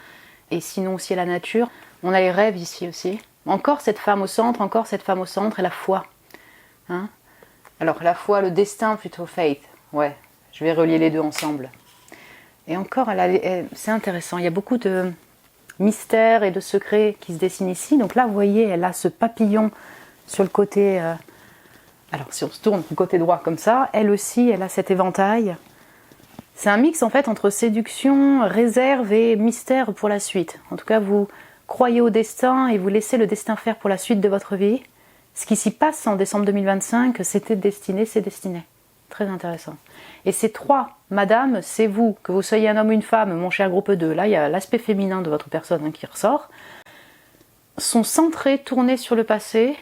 [SPEAKER 1] Et sinon aussi à la nature. On a les rêves ici aussi. Encore cette femme au centre, et la foi. Alors la foi, le destin plutôt, faith. Ouais, je vais relier les deux ensemble. Et encore, c'est intéressant, il y a beaucoup de mystères et de secrets qui se dessinent ici. Donc là, vous voyez, elle a ce papillon sur le côté... Alors si on se tourne du côté droit comme ça, elle aussi, elle a cet éventail. C'est un mix en fait entre séduction, réserve et mystère pour la suite. En tout cas, vous croyez au destin et vous laissez le destin faire pour la suite de votre vie. Ce qui s'y passe en décembre 2025, c'était destiné, c'est destiné. Très intéressant. Et ces trois, madame, c'est vous, que vous soyez un homme ou une femme, mon cher groupe 2, là il y a l'aspect féminin de votre personne qui ressort, sont centrés, tournés sur le passé,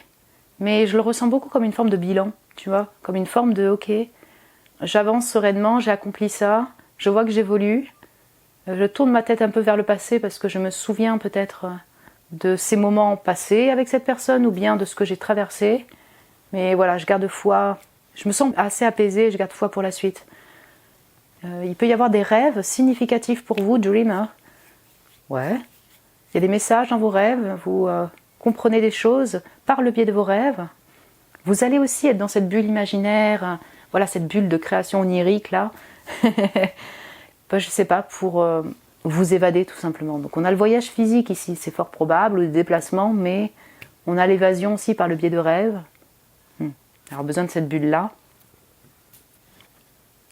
[SPEAKER 1] mais je le ressens beaucoup comme une forme de bilan, tu vois, comme une forme de ok, j'avance sereinement, j'ai accompli ça, je vois que j'évolue, je tourne ma tête un peu vers le passé parce que je me souviens peut-être de ces moments passés avec cette personne ou bien de ce que j'ai traversé. Mais voilà, je garde foi, je me sens assez apaisée, je garde foi pour la suite. Il peut y avoir des rêves significatifs pour vous, Dreamer. Ouais. Il y a des messages dans vos rêves, vous comprenez des choses par le biais de vos rêves. Vous allez aussi être dans cette bulle imaginaire, voilà, cette bulle de création onirique là. Je sais pas, pour vous évader tout simplement. Donc on a le voyage physique ici, c'est fort probable, ou des déplacements, mais on a l'évasion aussi par le biais de rêves. Alors besoin de cette bulle là.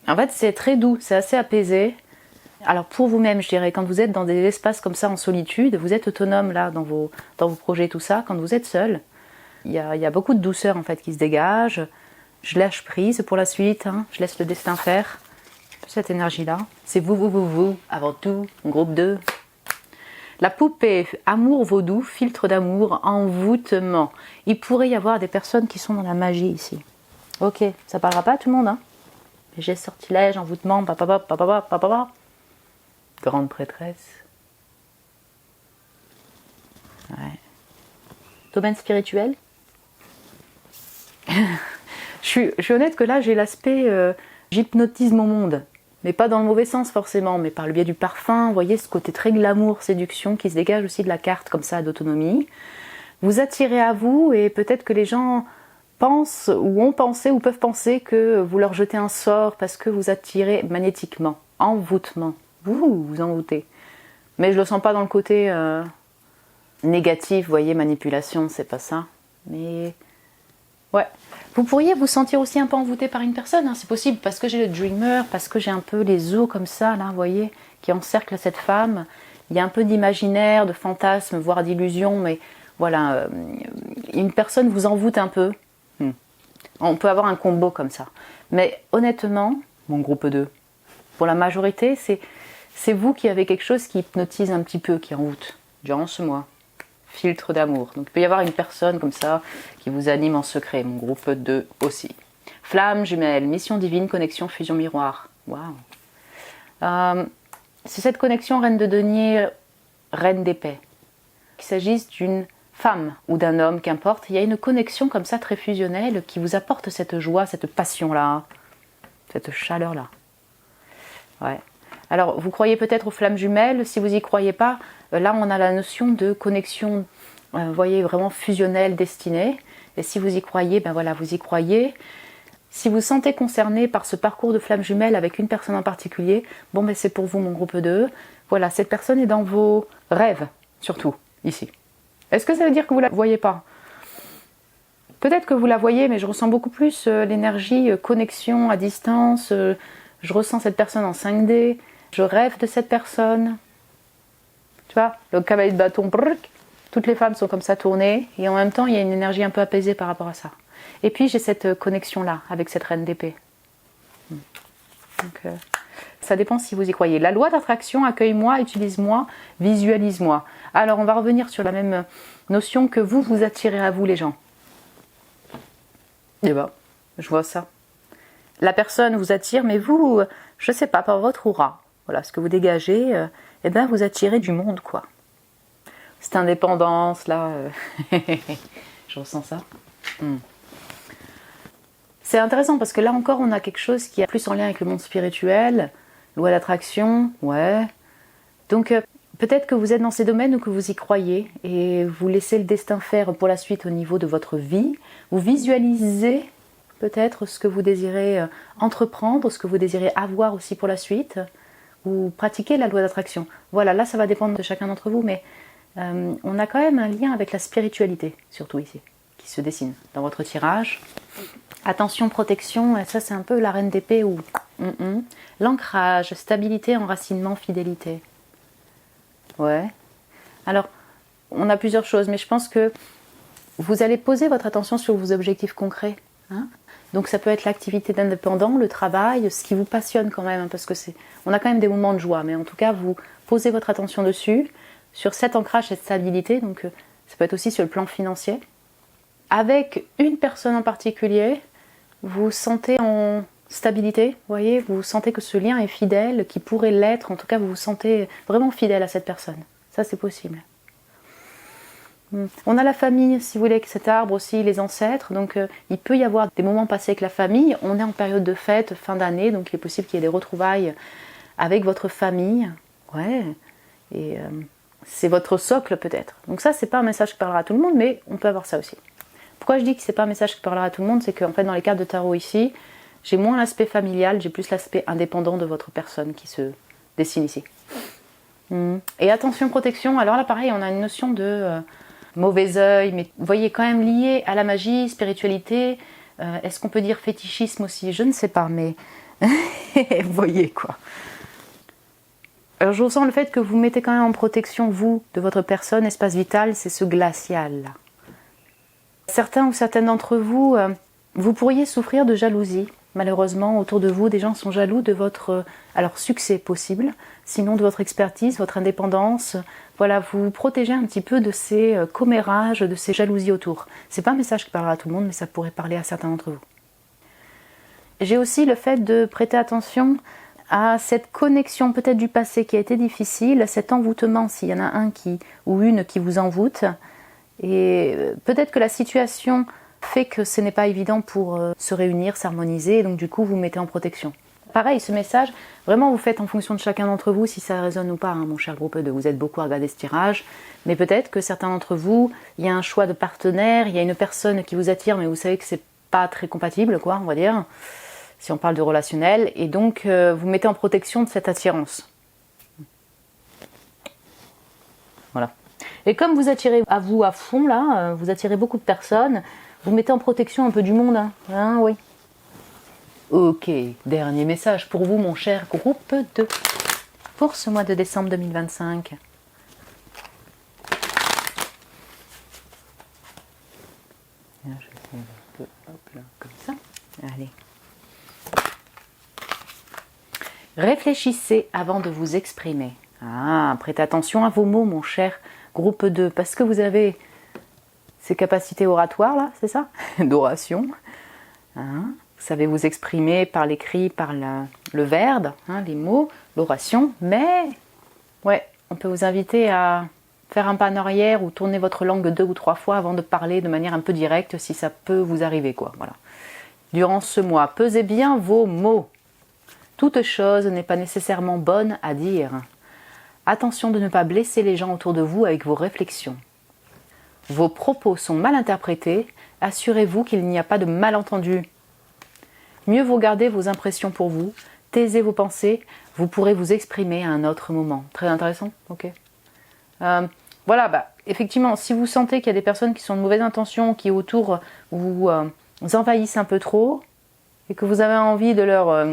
[SPEAKER 1] En fait c'est très doux, c'est assez apaisé. Alors pour vous-même je dirais, quand vous êtes dans des espaces comme ça en solitude, vous êtes autonome là dans vos projets tout ça, quand vous êtes seul, il y a beaucoup de douceur en fait qui se dégage. Je lâche prise pour la suite, je laisse le destin faire. Cette énergie-là, c'est vous, avant tout, groupe 2. La poupée, amour vaudou, filtre d'amour, envoûtement. Il pourrait y avoir des personnes qui sont dans la magie ici. Ok, ça parlera pas à tout le monde, J'ai sortilège, envoûtement, papa. Grande prêtresse. Ouais. Domaine spirituel. je suis honnête que là, j'ai l'aspect j'hypnotise mon monde. Mais pas dans le mauvais sens forcément, mais par le biais du parfum, vous voyez ce côté très glamour, séduction qui se dégage aussi de la carte comme ça d'autonomie. Vous attirez à vous et peut-être que les gens pensent ou ont pensé ou peuvent penser que vous leur jetez un sort parce que vous attirez magnétiquement, envoûtement. Vous envoûtez. Mais je le sens pas dans le côté négatif, vous voyez, manipulation, c'est pas ça. Mais ouais. Vous pourriez vous sentir aussi un peu envoûté par une personne, c'est possible, parce que j'ai le dreamer, parce que j'ai un peu les os comme ça, là, vous voyez, qui encerclent cette femme. Il y a un peu d'imaginaire, de fantasme, voire d'illusion, mais voilà, une personne vous envoûte un peu. On peut avoir un combo comme ça. Mais honnêtement, mon groupe 2, pour la majorité, c'est vous qui avez quelque chose qui hypnotise un petit peu, qui envoûte, durant ce mois. Filtre d'amour. Donc il peut y avoir une personne comme ça qui vous anime en secret, mon groupe 2 aussi. Flamme jumelle, mission divine, connexion, fusion miroir. Waouh. C'est cette connexion reine de denier, reine d'épée. Qu'il s'agisse d'une femme ou d'un homme, qu'importe, il y a une connexion comme ça très fusionnelle qui vous apporte cette joie, cette passion-là, cette chaleur-là. Ouais. Alors, vous croyez peut-être aux flammes jumelles, si vous n'y croyez pas, là on a la notion de connexion, vous voyez, vraiment fusionnelle, destinée. Et si vous y croyez, ben voilà, vous y croyez. Si vous vous sentez concerné par ce parcours de flammes jumelles avec une personne en particulier, bon ben c'est pour vous mon groupe 2. Voilà, cette personne est dans vos rêves, surtout, ici. Est-ce que ça veut dire que vous ne la voyez pas? Peut-être que vous la voyez, mais je ressens beaucoup plus l'énergie connexion à distance. Je ressens cette personne en 5D. Je rêve de cette personne. Tu vois, le cavalier de bâton, brrr, toutes les femmes sont comme ça tournées. Et en même temps, il y a une énergie un peu apaisée par rapport à ça. Et puis, j'ai cette connexion-là avec cette reine d'épée. Donc, ça dépend si vous y croyez. La loi d'attraction, accueille-moi, utilise-moi, visualise-moi. Alors, on va revenir sur la même notion que vous attirez à vous les gens. Et ben, je vois ça. La personne vous attire, mais vous, je sais pas, par votre aura. Voilà, ce que vous dégagez, eh ben, vous attirez du monde, quoi. Cette indépendance, là, je ressens ça. C'est intéressant parce que là encore, on a quelque chose qui est plus en lien avec le monde spirituel, loi d'attraction, ouais. Donc, peut-être que vous êtes dans ces domaines ou que vous y croyez et vous laissez le destin faire pour la suite au niveau de votre vie. Vous visualisez peut-être ce que vous désirez entreprendre, ce que vous désirez avoir aussi pour la suite. Vous pratiquez la loi d'attraction. Voilà, là ça va dépendre de chacun d'entre vous, mais on a quand même un lien avec la spiritualité, surtout ici, qui se dessine dans votre tirage. Attention, protection, ça c'est un peu la reine d'épée ou l'ancrage, stabilité, enracinement, fidélité. Ouais. Alors, on a plusieurs choses, mais je pense que vous allez poser votre attention sur vos objectifs concrets. Hein. Donc ça peut être l'activité d'indépendant, le travail, ce qui vous passionne quand même, hein, parce que on a quand même des moments de joie, mais en tout cas, vous posez votre attention dessus, sur cet ancrage, cette stabilité, donc ça peut être aussi sur le plan financier. Avec une personne en particulier, vous vous sentez en stabilité, vous voyez, vous sentez que ce lien est fidèle, qui pourrait l'être, en tout cas vous vous sentez vraiment fidèle à cette personne. Ça c'est possible. On a la famille, si vous voulez, avec cet arbre aussi, les ancêtres, donc il peut y avoir des moments passés avec la famille. On est en période de fête, fin d'année, donc il est possible qu'il y ait des retrouvailles avec votre famille. Ouais, et c'est votre socle peut-être. Donc ça, c'est pas un message qui parlera à tout le monde, mais on peut avoir ça aussi. Pourquoi je dis que c'est pas un message qui parlera à tout le monde, c'est qu'en fait dans les cartes de tarot ici, j'ai moins l'aspect familial, j'ai plus l'aspect indépendant de votre personne qui se dessine ici. Et attention protection, alors là pareil, on a une notion de mauvais œil, mais vous voyez quand même lié à la magie, spiritualité, est-ce qu'on peut dire fétichisme aussi, je ne sais pas, mais vous voyez quoi. Alors je ressens le fait que vous mettez quand même en protection, vous, de votre personne, espace vital, c'est ce glacial là. Certains ou certaines d'entre vous, vous pourriez souffrir de jalousie. Malheureusement, autour de vous, des gens sont jaloux de votre succès possible, sinon de votre expertise, votre indépendance. Voilà, vous protégez un petit peu de ces commérages, de ces jalousies autour. C'est pas un message qui parlera à tout le monde, mais ça pourrait parler à certains d'entre vous. J'ai aussi le fait de prêter attention à cette connexion peut-être du passé qui a été difficile, cet envoûtement, s'il y en a un ou une qui vous envoûte. Et peut-être que la situation fait que ce n'est pas évident pour se réunir, s'harmoniser, et donc du coup vous mettez en protection. Pareil, ce message, vraiment vous faites en fonction de chacun d'entre vous si ça résonne ou pas, hein, mon cher groupe 2. Vous êtes beaucoup à regarder ce tirage, mais peut-être que certains d'entre vous, il y a un choix de partenaire, il y a une personne qui vous attire, mais vous savez que c'est pas très compatible, quoi, on va dire, si on parle de relationnel, et donc vous mettez en protection de cette attirance. Voilà. Et comme vous attirez à vous à fond, là, vous attirez beaucoup de personnes, vous mettez en protection un peu du monde, hein, oui. Ok, dernier message pour vous, mon cher groupe 2, pour ce mois de décembre 2025. Là, je vais un peu, hop là, comme ça. Allez. Réfléchissez avant de vous exprimer. Ah, prêtez attention à vos mots, mon cher groupe 2, parce que vous avez ces capacités oratoires, là, c'est ça? D'oration. Hein? Vous savez vous exprimer par l'écrit, par le verbe, hein, les mots, l'oration. Mais, ouais, on peut vous inviter à faire un pas en arrière ou tourner votre langue 2 ou 3 fois avant de parler de manière un peu directe si ça peut vous arriver, quoi. Voilà. Durant ce mois, pesez bien vos mots. Toute chose n'est pas nécessairement bonne à dire. Attention de ne pas blesser les gens autour de vous avec vos réflexions. Vos propos sont mal interprétés, assurez-vous qu'il n'y a pas de malentendu. Mieux vaut garder vos impressions pour vous, taisez vos pensées, vous pourrez vous exprimer à un autre moment. Très intéressant, ok. Voilà, effectivement, si vous sentez qu'il y a des personnes qui sont de mauvaise intention, qui autour vous envahissent un peu trop, et que vous avez envie de leur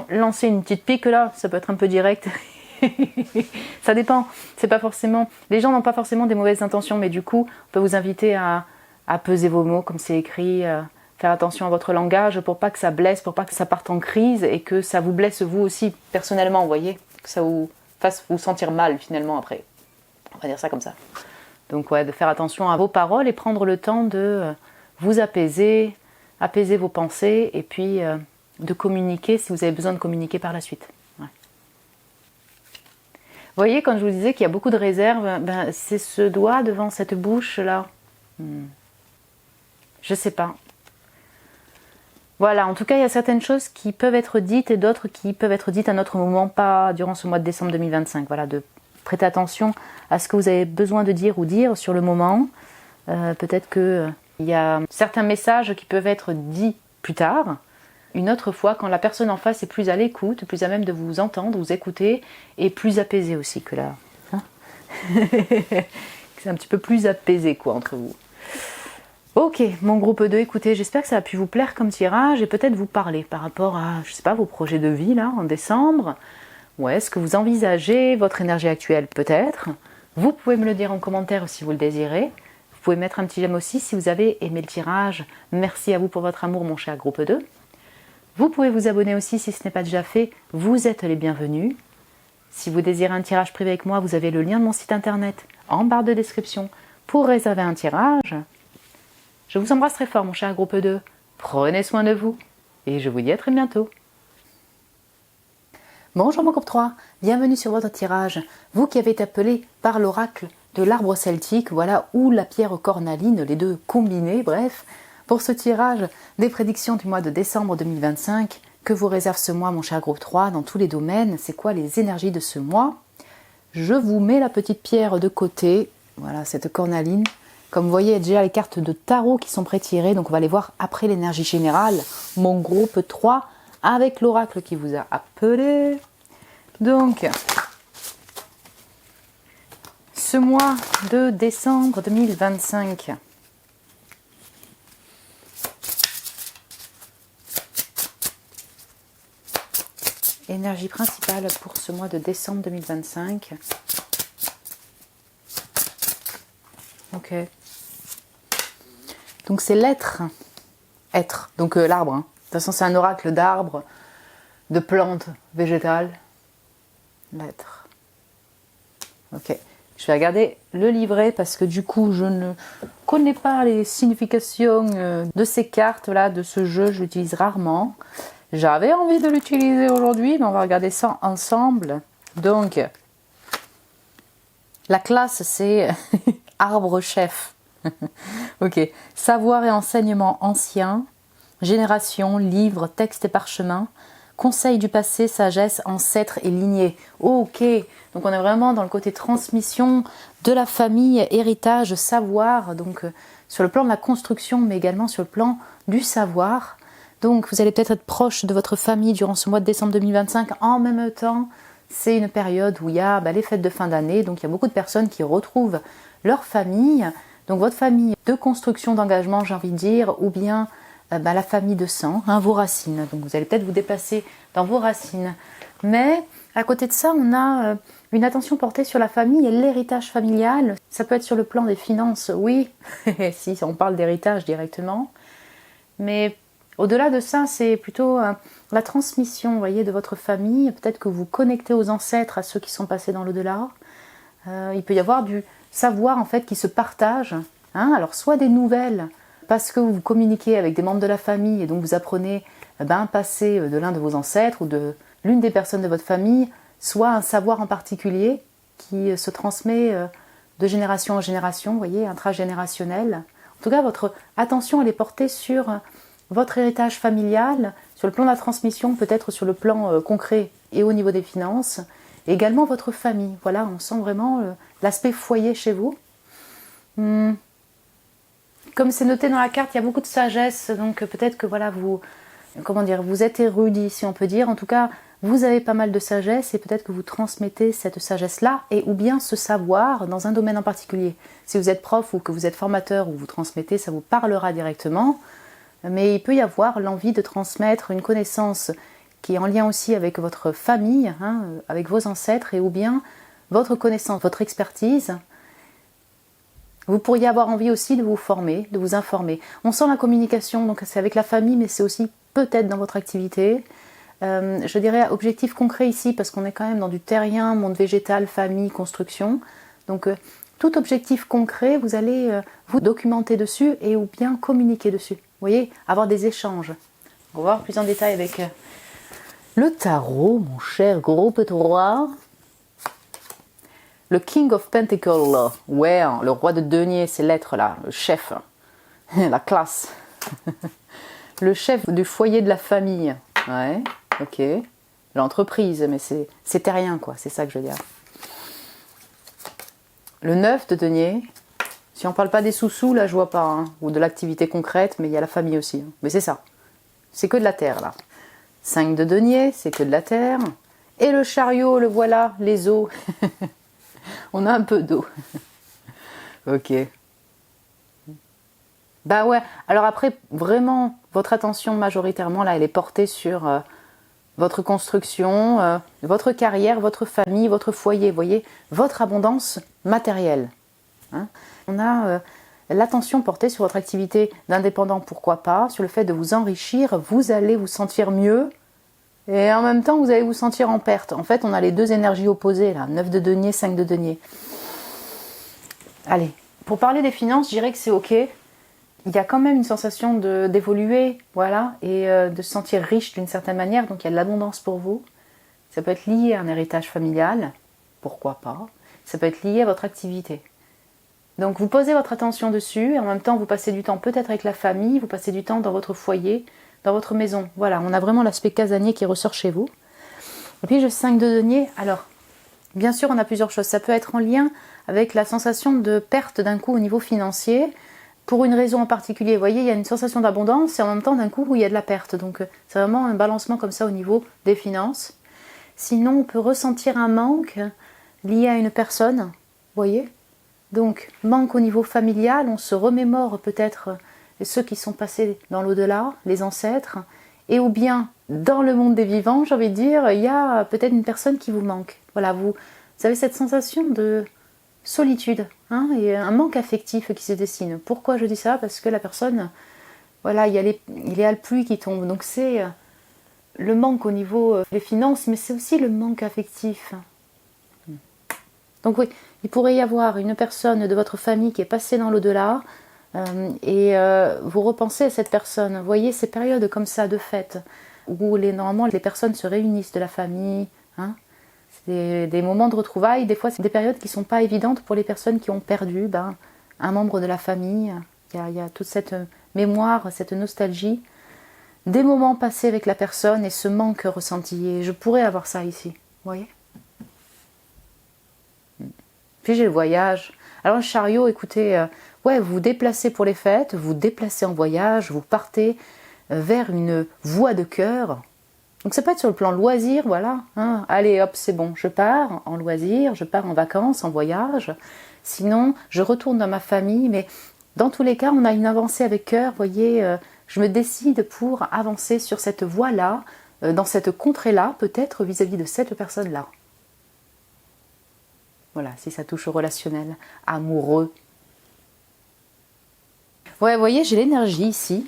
[SPEAKER 1] lancer une petite pique là, ça peut être un peu direct. Ça dépend, c'est pas forcément... Les gens n'ont pas forcément des mauvaises intentions, mais du coup, on peut vous inviter à peser vos mots comme c'est écrit, faire attention à votre langage pour pas que ça blesse, pour pas que ça parte en crise et que ça vous blesse vous aussi personnellement, vous voyez, que ça vous fasse vous sentir mal finalement après. On va dire ça comme ça. Donc ouais, de faire attention à vos paroles et prendre le temps de vous apaiser vos pensées et puis de communiquer si vous avez besoin de communiquer par la suite. Ouais. Vous voyez, quand je vous disais qu'il y a beaucoup de réserves, c'est ce doigt devant cette bouche-là. Je sais pas. Voilà, en tout cas, il y a certaines choses qui peuvent être dites et d'autres qui peuvent être dites à un autre moment, pas durant ce mois de décembre 2025. Voilà, de prêter attention à ce que vous avez besoin de dire ou dire sur le moment. Peut-être qu'il y a certains messages qui peuvent être dits plus tard. Une autre fois, quand la personne en face est plus à l'écoute, plus à même de vous entendre, vous écouter, et plus apaisée aussi que là. Hein. C'est un petit peu plus apaisé quoi entre vous. Ok, mon groupe 2, écoutez, j'espère que ça a pu vous plaire comme tirage et peut-être vous parler par rapport à, je sais pas, vos projets de vie là en décembre. Ouais, ce que vous envisagez, votre énergie actuelle peut-être. Vous pouvez me le dire en commentaire si vous le désirez. Vous pouvez mettre un petit j'aime aussi si vous avez aimé le tirage. Merci à vous pour votre amour, mon cher groupe 2. Vous pouvez vous abonner aussi si ce n'est pas déjà fait. Vous êtes les bienvenus. Si vous désirez un tirage privé avec moi, vous avez le lien de mon site internet en barre de description pour réserver un tirage. Je vous embrasse très fort, mon cher groupe 2. Prenez soin de vous et je vous dis à très bientôt. Bonjour mon groupe 3, bienvenue sur votre tirage. Vous qui avez été appelé par l'oracle de l'arbre celtique, voilà, ou la pierre cornaline, les deux combinés, bref, pour ce tirage des prédictions du mois de décembre 2025, que vous réserve ce mois, mon cher groupe 3, dans tous les domaines, c'est quoi les énergies de ce mois? Je vous mets la petite pierre de côté, voilà, cette cornaline. Comme vous voyez, il y a déjà les cartes de tarot qui sont pré-tirées, donc on va les voir après l'énergie générale. Mon groupe 3, avec l'oracle qui vous a appelé. Donc, ce mois de décembre 2025. Énergie principale pour ce mois de décembre 2025. Ok. Donc c'est l'être. Être. Donc l'arbre. Hein. De toute façon, c'est un oracle d'arbres, de plantes végétales. L'être. Ok. Je vais regarder le livret parce que du coup, je ne connais pas les significations de ces cartes-là, de ce jeu. Je l'utilise rarement. J'avais envie de l'utiliser aujourd'hui, mais on va regarder ça ensemble. Donc, la classe, c'est arbre-chef. Ok. Savoir et enseignement ancien, génération, livres, textes et parchemins, conseils du passé, sagesse, ancêtres et lignée. Ok. Donc on est vraiment dans le côté transmission de la famille, héritage, savoir. Donc sur le plan de la construction, mais également sur le plan du savoir. Donc vous allez peut-être être proche de votre famille durant ce mois de décembre 2025. En même temps, c'est une période où il y a les fêtes de fin d'année. Donc il y a beaucoup de personnes qui retrouvent leur famille. Donc votre famille de construction, d'engagement, j'ai envie de dire, ou bien la famille de sang, hein, vos racines. Donc vous allez peut-être vous déplacer dans vos racines. Mais à côté de ça, on a une attention portée sur la famille et l'héritage familial. Ça peut être sur le plan des finances, oui, si on parle d'héritage directement. Mais au-delà de ça, c'est plutôt la transmission, vous voyez, de votre famille. Peut-être que vous connectez aux ancêtres, à ceux qui sont passés dans l'au-delà. Il peut y avoir du savoir en fait qui se partage. Hein. Alors soit des nouvelles, parce que vous communiquez avec des membres de la famille et donc vous apprenez un passé de l'un de vos ancêtres ou de l'une des personnes de votre famille, soit un savoir en particulier qui se transmet de génération en génération, vous voyez, intragénérationnel. En tout cas, votre attention, elle est portée sur votre héritage familial, sur le plan de la transmission, peut-être sur le plan concret et au niveau des finances, et également votre famille. Voilà, on sent vraiment l'aspect foyer chez vous. Comme c'est noté dans la carte, il y a beaucoup de sagesse, donc peut-être que voilà, vous êtes érudit, si on peut dire. En tout cas, vous avez pas mal de sagesse et peut-être que vous transmettez cette sagesse-là et ou bien ce savoir dans un domaine en particulier. Si vous êtes prof ou que vous êtes formateur ou vous transmettez, ça vous parlera directement. Mais il peut y avoir l'envie de transmettre une connaissance qui est en lien aussi avec votre famille, avec vos ancêtres et ou bien votre connaissance, votre expertise. Vous pourriez avoir envie aussi de vous former, de vous informer. On sent la communication, donc c'est avec la famille, mais c'est aussi peut-être dans votre activité. Je dirais objectif concret ici, parce qu'on est quand même dans du terrien, monde végétal, famille, construction. Donc tout objectif concret, vous allez vous documenter dessus et ou bien communiquer dessus. Vous voyez, avoir des échanges. On va voir plus en détail avec le tarot, mon cher gros petit roi. Le King of Pentacles, ouais, le roi de denier, ces lettres là, le chef, la classe, le chef du foyer de la famille, ouais, ok, l'entreprise, mais c'est terrien quoi, c'est ça que je veux dire. Le 9 de denier, si on parle pas des sous-sous, là je vois pas, ou de l'activité concrète, mais il y a la famille aussi, mais c'est ça, c'est que de la terre là. 5 de denier, c'est que de la terre, et le chariot, le voilà, les eaux. On a un peu d'eau. Ok. Bah ouais. Alors après, vraiment, votre attention majoritairement, là, elle est portée sur votre construction, votre carrière, votre famille, votre foyer, vous voyez, votre abondance matérielle. On a l'attention portée sur votre activité d'indépendant, pourquoi pas, sur le fait de vous enrichir, vous allez vous sentir mieux. Et en même temps, vous allez vous sentir en perte. En fait, on a les deux énergies opposées, là. 9 de denier, 5 de denier. Allez, pour parler des finances, je dirais que c'est ok. Il y a quand même une sensation d'évoluer, voilà, et de se sentir riche d'une certaine manière. Donc, il y a de l'abondance pour vous. Ça peut être lié à un héritage familial, pourquoi pas. Ça peut être lié à votre activité. Donc, vous posez votre attention dessus, et en même temps, vous passez du temps peut-être avec la famille, vous passez du temps dans votre foyer, dans votre maison. Voilà, on a vraiment l'aspect casanier qui ressort chez vous. Et puis, j'ai 5 de denier. Alors, bien sûr, on a plusieurs choses. Ça peut être en lien avec la sensation de perte d'un coup au niveau financier, pour une raison en particulier. Vous voyez, il y a une sensation d'abondance et en même temps, d'un coup, où il y a de la perte. Donc, c'est vraiment un balancement comme ça au niveau des finances. Sinon, on peut ressentir un manque lié à une personne. Vous voyez ? Donc, manque au niveau familial. On se remémore peut-être ceux qui sont passés dans l'au-delà, les ancêtres, et ou bien dans le monde des vivants, j'ai envie de dire, il y a peut-être une personne qui vous manque. Voilà, vous avez cette sensation de solitude, et un manque affectif qui se dessine. Pourquoi je dis ça ? Parce que la personne, voilà, il y a la pluie qui tombe. Donc c'est le manque au niveau des finances, mais c'est aussi le manque affectif. Donc oui, il pourrait y avoir une personne de votre famille qui est passée dans l'au-delà, et vous repensez à cette personne. Vous voyez ces périodes comme ça de fête où normalement les personnes se réunissent de la famille. C'est des moments de retrouvailles. Des fois, c'est des périodes qui ne sont pas évidentes pour les personnes qui ont perdu un membre de la famille. Il y a toute cette mémoire, cette nostalgie des moments passés avec la personne et ce manque ressenti. Et je pourrais avoir ça ici. Vous voyez ? Puis j'ai le voyage. Alors le chariot, écoutez, vous vous déplacez pour les fêtes, vous vous déplacez en voyage, vous partez vers une voie de cœur. Donc ça peut être sur le plan loisir, voilà. Allez hop, c'est bon, je pars en loisir, je pars en vacances, en voyage. Sinon, je retourne dans ma famille, mais dans tous les cas, on a une avancée avec cœur. Vous voyez, je me décide pour avancer sur cette voie-là, dans cette contrée-là, peut-être vis-à-vis de cette personne-là. Voilà, si ça touche au relationnel, amoureux. Ouais, vous voyez, j'ai l'énergie ici.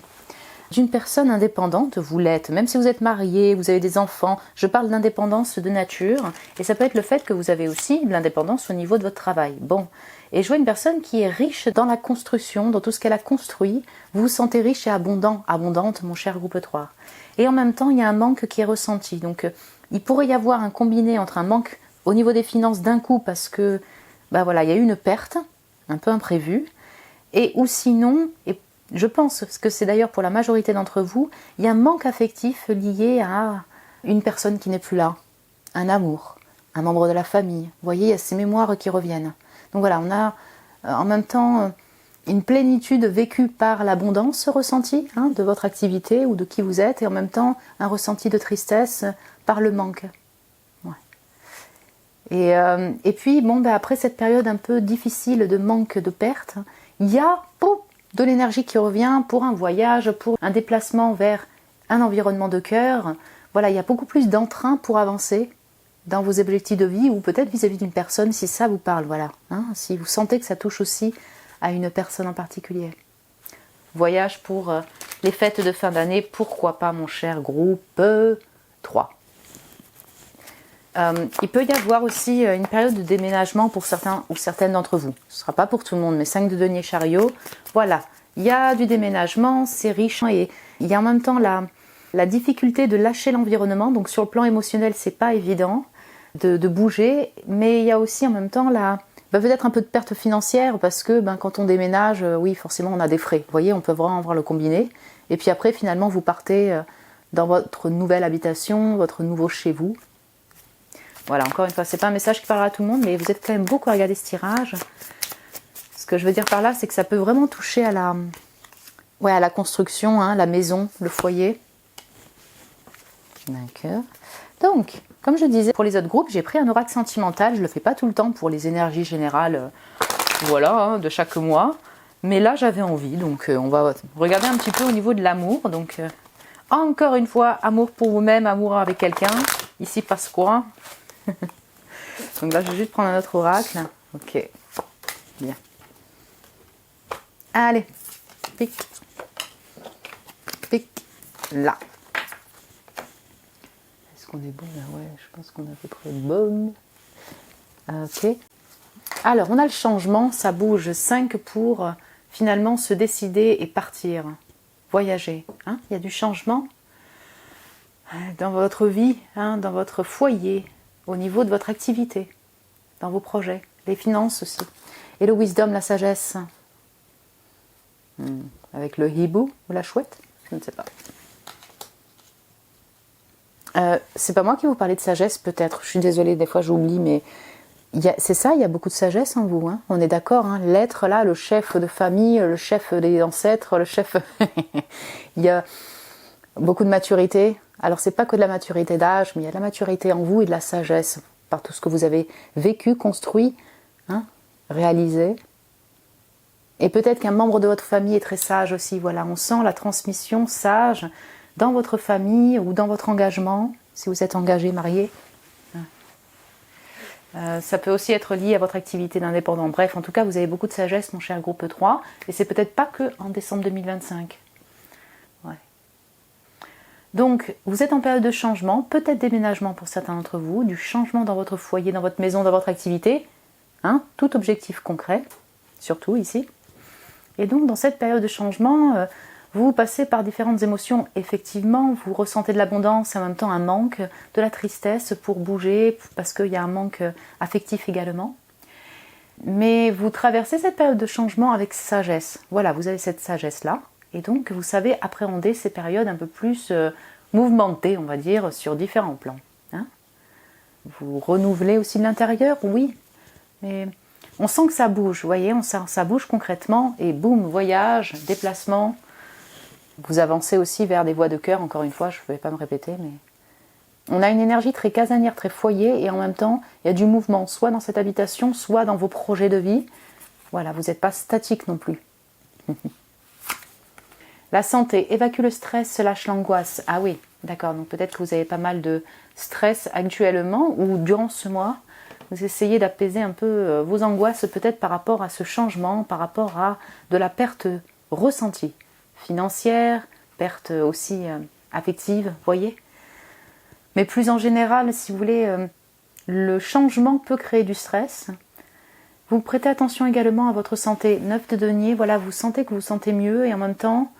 [SPEAKER 1] d'une personne indépendante, vous l'êtes, même si vous êtes marié, vous avez des enfants, je parle d'indépendance de nature, et ça peut être le fait que vous avez aussi de l'indépendance au niveau de votre travail. Bon, et je vois une personne qui est riche dans la construction, dans tout ce qu'elle a construit, vous vous sentez riche et abondant, abondante, mon cher groupe 3. Et en même temps, il y a un manque qui est ressenti, donc il pourrait y avoir un combiné entre un manque au niveau des finances d'un coup, parce que, bah voilà, il y a eu une perte, un peu imprévue, et ou sinon, et je pense que c'est d'ailleurs pour la majorité d'entre vous, il y a un manque affectif lié à une personne qui n'est plus là, un amour, un membre de la famille. Vous voyez, il y a ces mémoires qui reviennent. Donc voilà, on a en même temps une plénitude vécue par l'abondance ressentie de votre activité ou de qui vous êtes, et en même temps un ressenti de tristesse par le manque. Ouais. Et puis, bon, après cette période un peu difficile de manque, de perte, il y a de l'énergie qui revient pour un voyage, pour un déplacement vers un environnement de cœur. Voilà, il y a beaucoup plus d'entrain pour avancer dans vos objectifs de vie, ou peut-être vis-à-vis d'une personne, si ça vous parle, voilà. Si vous sentez que ça touche aussi à une personne en particulier. Voyage pour les fêtes de fin d'année, pourquoi pas, mon cher groupe 3. Il peut y avoir aussi une période de déménagement pour certains ou certaines d'entre vous. Ce ne sera pas pour tout le monde, mais 5 de denier chariot. Voilà, il y a du déménagement, c'est riche, et il y a en même temps la difficulté de lâcher l'environnement. Donc sur le plan émotionnel, c'est pas évident de bouger, mais il y a aussi en même temps peut-être un peu de perte financière, parce que quand on déménage, oui, forcément on a des frais. Vous voyez, on peut vraiment avoir le combiné. Et puis après, finalement, vous partez dans votre nouvelle habitation, votre nouveau chez vous. Voilà, encore une fois, c'est pas un message qui parlera à tout le monde, mais vous êtes quand même beaucoup à regarder ce tirage. Ce que je veux dire par là, c'est que ça peut vraiment toucher à la construction, la maison, le foyer. D'accord. Donc, comme je disais, pour les autres groupes, j'ai pris un oracle sentimental. Je ne le fais pas tout le temps pour les énergies générales, de chaque mois. Mais là, j'avais envie, donc on va regarder un petit peu au niveau de l'amour. Donc, encore une fois, amour pour vous-même, amour avec quelqu'un. Ici passe quoi? Donc là, je vais juste prendre un autre oracle. Ok, bien. Allez, pique, pique, là. Est-ce qu'on est bon là? Ouais, je pense qu'on est à peu près bon. Ok. Alors, on a le changement, ça bouge 5 pour finalement se décider et partir, voyager. Il y a du changement dans votre vie, dans votre foyer, au niveau de votre activité, dans vos projets, les finances aussi. Et le wisdom, la sagesse. Avec le hibou ou la chouette, je ne sais pas. C'est pas moi qui vous parlais de sagesse, peut-être. Je suis désolée, des fois j'oublie, mais c'est ça, il y a beaucoup de sagesse en vous. On est d'accord, l'être là, le chef de famille, le chef des ancêtres, le chef... Il y a beaucoup de maturité. Alors c'est pas que de la maturité d'âge, mais il y a de la maturité en vous et de la sagesse par tout ce que vous avez vécu, construit, réalisé. Et peut-être qu'un membre de votre famille est très sage aussi. Voilà, on sent la transmission sage dans votre famille ou dans votre engagement, si vous êtes engagé, marié. Ça peut aussi être lié à votre activité d'indépendant. Bref, en tout cas, vous avez beaucoup de sagesse, mon cher groupe 3. Et c'est peut-être pas que en décembre 2025. Ouais. Donc, vous êtes en période de changement, peut-être déménagement pour certains d'entre vous, du changement dans votre foyer, dans votre maison, dans votre activité. Tout objectif concret, surtout ici. Et donc, dans cette période de changement, vous passez par différentes émotions. Effectivement, vous ressentez de l'abondance et en même temps un manque, de la tristesse pour bouger, parce qu'il y a un manque affectif également. Mais vous traversez cette période de changement avec sagesse. Voilà, vous avez cette sagesse-là. Et donc, vous savez appréhender ces périodes un peu plus mouvementées, on va dire, sur différents plans. Vous renouvelez aussi de l'intérieur, oui. Mais on sent que ça bouge, vous voyez, ça bouge concrètement. Et boum, voyage, déplacement. Vous avancez aussi vers des voies de cœur, encore une fois, je ne vais pas me répéter, mais... On a une énergie très casanière, très foyer, et en même temps, il y a du mouvement, soit dans cette habitation, soit dans vos projets de vie. Voilà, vous n'êtes pas statique non plus. La santé, évacue le stress, se lâche l'angoisse. Ah oui, d'accord, donc peut-être que vous avez pas mal de stress actuellement, ou durant ce mois, vous essayez d'apaiser un peu vos angoisses, peut-être par rapport à ce changement, par rapport à de la perte ressentie, financière, perte aussi affective, voyez. Mais plus en général, si vous voulez, le changement peut créer du stress. Vous prêtez attention également à votre santé. 9 de denier, voilà, vous sentez que vous vous sentez mieux et en même temps,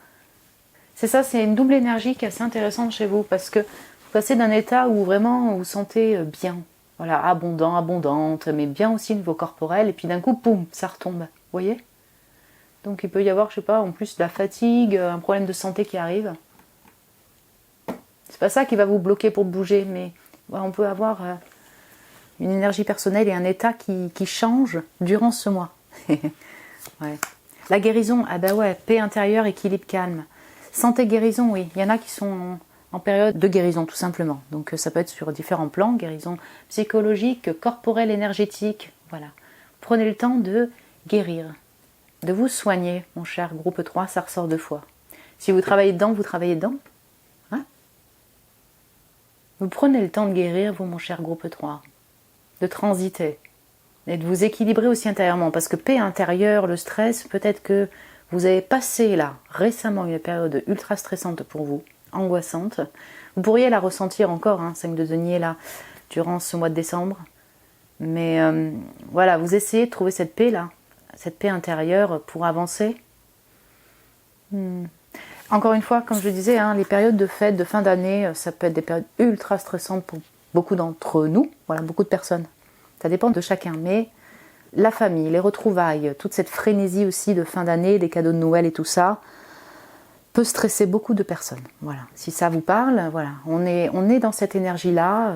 [SPEAKER 1] c'est ça, c'est une double énergie qui est assez intéressante chez vous parce que vous passez d'un état où vraiment vous vous sentez bien, voilà, abondant, abondante, mais bien aussi au niveau corporel et puis d'un coup, boum, ça retombe, vous voyez. Donc il peut y avoir, je sais pas, en plus de la fatigue, un problème de santé qui arrive. C'est pas ça qui va vous bloquer pour bouger, mais voilà, on peut avoir une énergie personnelle et un état qui change durant ce mois. Ouais. La guérison, ah bah ouais, paix intérieure, équilibre, calme. Santé, guérison, oui. Il y en a qui sont en période de guérison, tout simplement. Donc ça peut être sur différents plans, guérison psychologique, corporelle, énergétique. Voilà. Prenez le temps de guérir, de vous soigner, mon cher groupe 3, ça ressort 2 fois. Si vous travaillez dedans, vous travaillez dedans. Hein? Vous prenez le temps de guérir, vous, mon cher groupe 3. De transiter et de vous équilibrer aussi intérieurement parce que paix intérieure, le stress, peut-être que vous avez passé là récemment une période ultra stressante pour vous, angoissante. Vous pourriez la ressentir encore, 5 de denier là, durant ce mois de décembre. Mais voilà, vous essayez de trouver cette paix là, cette paix intérieure pour avancer. Encore une fois, comme je disais, les périodes de fête, de fin d'année, ça peut être des périodes ultra stressantes pour beaucoup d'entre nous, voilà, beaucoup de personnes. Ça dépend de chacun, mais la famille, les retrouvailles, toute cette frénésie aussi de fin d'année, des cadeaux de Noël et tout ça, peut stresser beaucoup de personnes. Voilà. Si ça vous parle, voilà, on est dans cette énergie-là.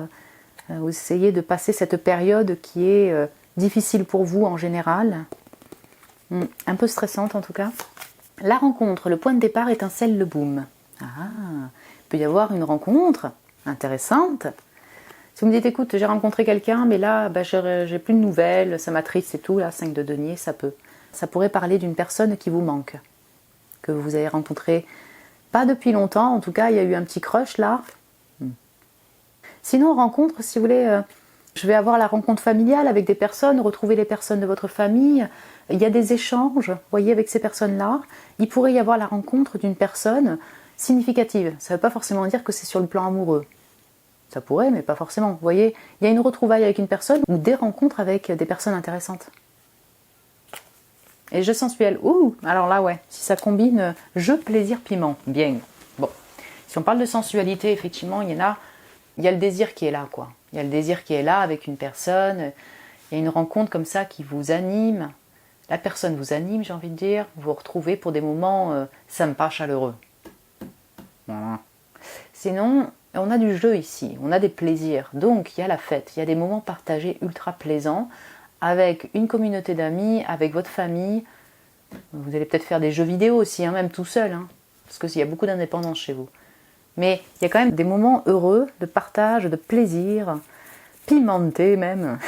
[SPEAKER 1] Vous essayez de passer cette période qui est difficile pour vous en général, un peu stressante en tout cas. La rencontre, le point de départ étincelle le boom. Il peut y avoir une rencontre intéressante. Si vous me dites, écoute, j'ai rencontré quelqu'un, mais là, j'ai plus de nouvelles, ça m'attriste et tout, là, 5 de denier, ça peut. Ça pourrait parler d'une personne qui vous manque, que vous avez rencontrée pas depuis longtemps, en tout cas, il y a eu un petit crush, là. Sinon, rencontre, si vous voulez, je vais avoir la rencontre familiale avec des personnes, retrouver les personnes de votre famille, il y a des échanges, vous voyez, avec ces personnes-là. Il pourrait y avoir la rencontre d'une personne significative. Ça ne veut pas forcément dire que c'est sur le plan amoureux. Ça pourrait, mais pas forcément. Vous voyez, il y a une retrouvaille avec une personne ou des rencontres avec des personnes intéressantes. Et jeu sensuel. Alors là, ouais, si ça combine jeu, plaisir, piment. Bien. Bon, si on parle de sensualité, effectivement, il y a le désir qui est là, quoi. Il y a le désir qui est là avec une personne. Il y a une rencontre comme ça qui vous anime. La personne vous anime, j'ai envie de dire. Vous vous retrouvez pour des moments sympas, chaleureux. Voilà. Sinon, on a du jeu ici, on a des plaisirs. Donc, il y a la fête, il y a des moments partagés ultra plaisants avec une communauté d'amis, avec votre famille. Vous allez peut-être faire des jeux vidéo aussi, même tout seul, parce qu'il y a beaucoup d'indépendance chez vous. Mais il y a quand même des moments heureux, de partage, de plaisir, pimentés même,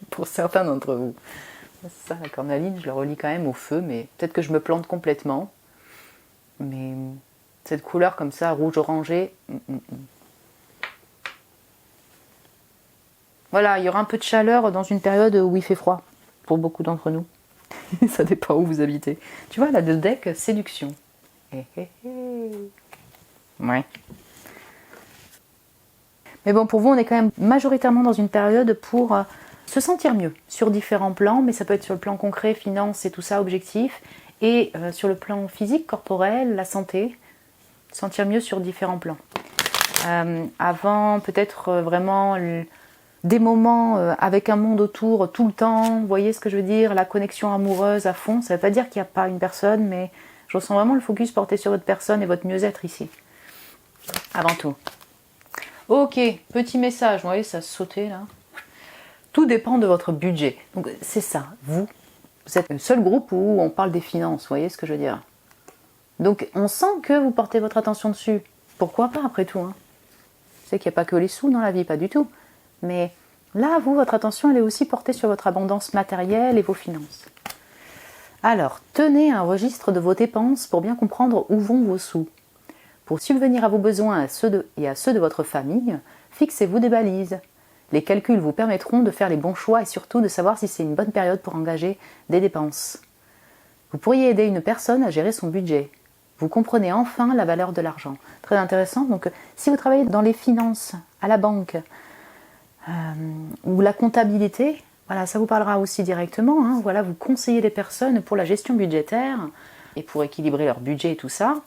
[SPEAKER 1] pour certains d'entre vous. Ça, la cornaline, je le relie quand même au feu, mais peut-être que je me plante complètement. Mais cette couleur comme ça, rouge-orangé. Voilà, il y aura un peu de chaleur dans une période où il fait froid, pour beaucoup d'entre nous. Ça dépend où vous habitez. Tu vois, là, le deck, séduction. Ouais. Mais bon, pour vous, on est quand même majoritairement dans une période pour se sentir mieux, sur différents plans, mais ça peut être sur le plan concret, finance et tout ça, objectif, et sur le plan physique, corporel, la santé, sentir mieux sur différents plans. Avant, peut-être vraiment des moments avec un monde autour tout le temps, vous voyez ce que je veux dire, la connexion amoureuse à fond, ça ne veut pas dire qu'il n'y a pas une personne, mais je ressens vraiment le focus porté sur votre personne et votre mieux-être ici, avant tout. Ok, petit message, vous voyez, ça sautait là. Tout dépend de votre budget. Donc c'est ça, vous êtes le seul groupe où on parle des finances, vous voyez ce que je veux dire. Donc on sent que vous portez votre attention dessus. Pourquoi pas après tout, Je sais qu'il n'y a pas que les sous dans la vie, pas du tout. Mais là, vous, votre attention, elle est aussi portée sur votre abondance matérielle et vos finances. Alors, tenez un registre de vos dépenses pour bien comprendre où vont vos sous. Pour subvenir à vos besoins et à ceux de votre famille, fixez-vous des balises. Les calculs vous permettront de faire les bons choix et surtout de savoir si c'est une bonne période pour engager des dépenses. Vous pourriez aider une personne à gérer son budget. Vous comprenez enfin la valeur de l'argent. Très intéressant. Donc, si vous travaillez dans les finances, à la banque, ou la comptabilité, voilà, ça vous parlera aussi directement. Hein. Voilà, vous conseillez les personnes pour la gestion budgétaire et pour équilibrer leur budget et tout ça.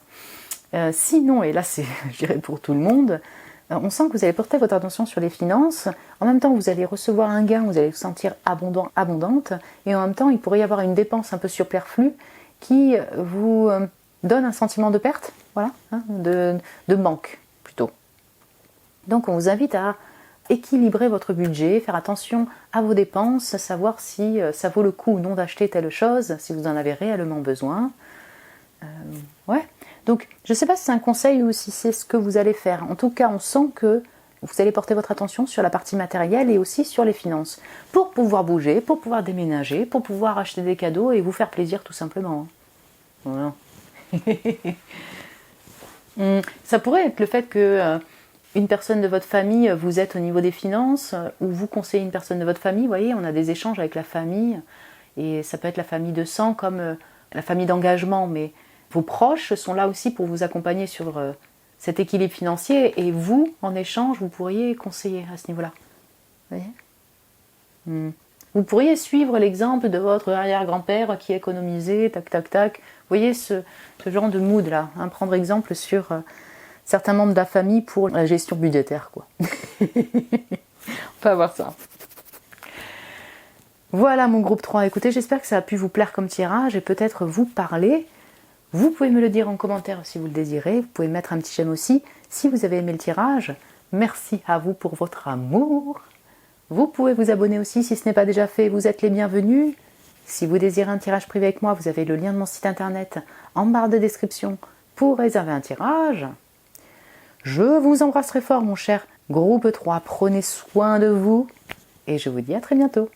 [SPEAKER 1] Sinon, et là c'est, je dirais pour tout le monde, on sent que vous allez porter votre attention sur les finances. En même temps, vous allez recevoir un gain, vous allez vous sentir abondant, abondante, et en même temps, il pourrait y avoir une dépense un peu superflue qui vous donne un sentiment de perte, voilà, hein, de manque plutôt. Donc, on vous invite à équilibrer votre budget, faire attention à vos dépenses, savoir si ça vaut le coup ou non d'acheter telle chose, si vous en avez réellement besoin. Ouais. Donc, je ne sais pas si c'est un conseil ou si c'est ce que vous allez faire. En tout cas, on sent que vous allez porter votre attention sur la partie matérielle et aussi sur les finances. Pour pouvoir bouger, pour pouvoir déménager, pour pouvoir acheter des cadeaux et vous faire plaisir tout simplement. Voilà. Ça pourrait être le fait que une personne de votre famille vous êtes au niveau des finances ou vous conseillez une personne de votre famille. Vous voyez, on a des échanges avec la famille et ça peut être la famille de sang comme la famille d'engagement, mais vos proches sont là aussi pour vous accompagner sur cet équilibre financier et vous, en échange, vous pourriez conseiller à ce niveau-là. Vous voyez ? Vous pourriez suivre l'exemple de votre arrière-grand-père qui économisait, tac, tac, tac. Vous voyez ce genre de mood-là, hein, prendre exemple sur certains membres de la famille pour la gestion budgétaire, quoi. On peut avoir ça. Voilà mon groupe 3. Écoutez, j'espère que ça a pu vous plaire comme tirage et peut-être vous parler. Vous pouvez me le dire en commentaire si vous le désirez. Vous pouvez mettre un petit j'aime aussi si vous avez aimé le tirage. Merci à vous pour votre amour. Vous pouvez vous abonner aussi si ce n'est pas déjà fait. Vous êtes les bienvenus. Si vous désirez un tirage privé avec moi, vous avez le lien de mon site internet en barre de description pour réserver un tirage. Je vous embrasse très fort mon cher groupe 3. Prenez soin de vous et je vous dis à très bientôt.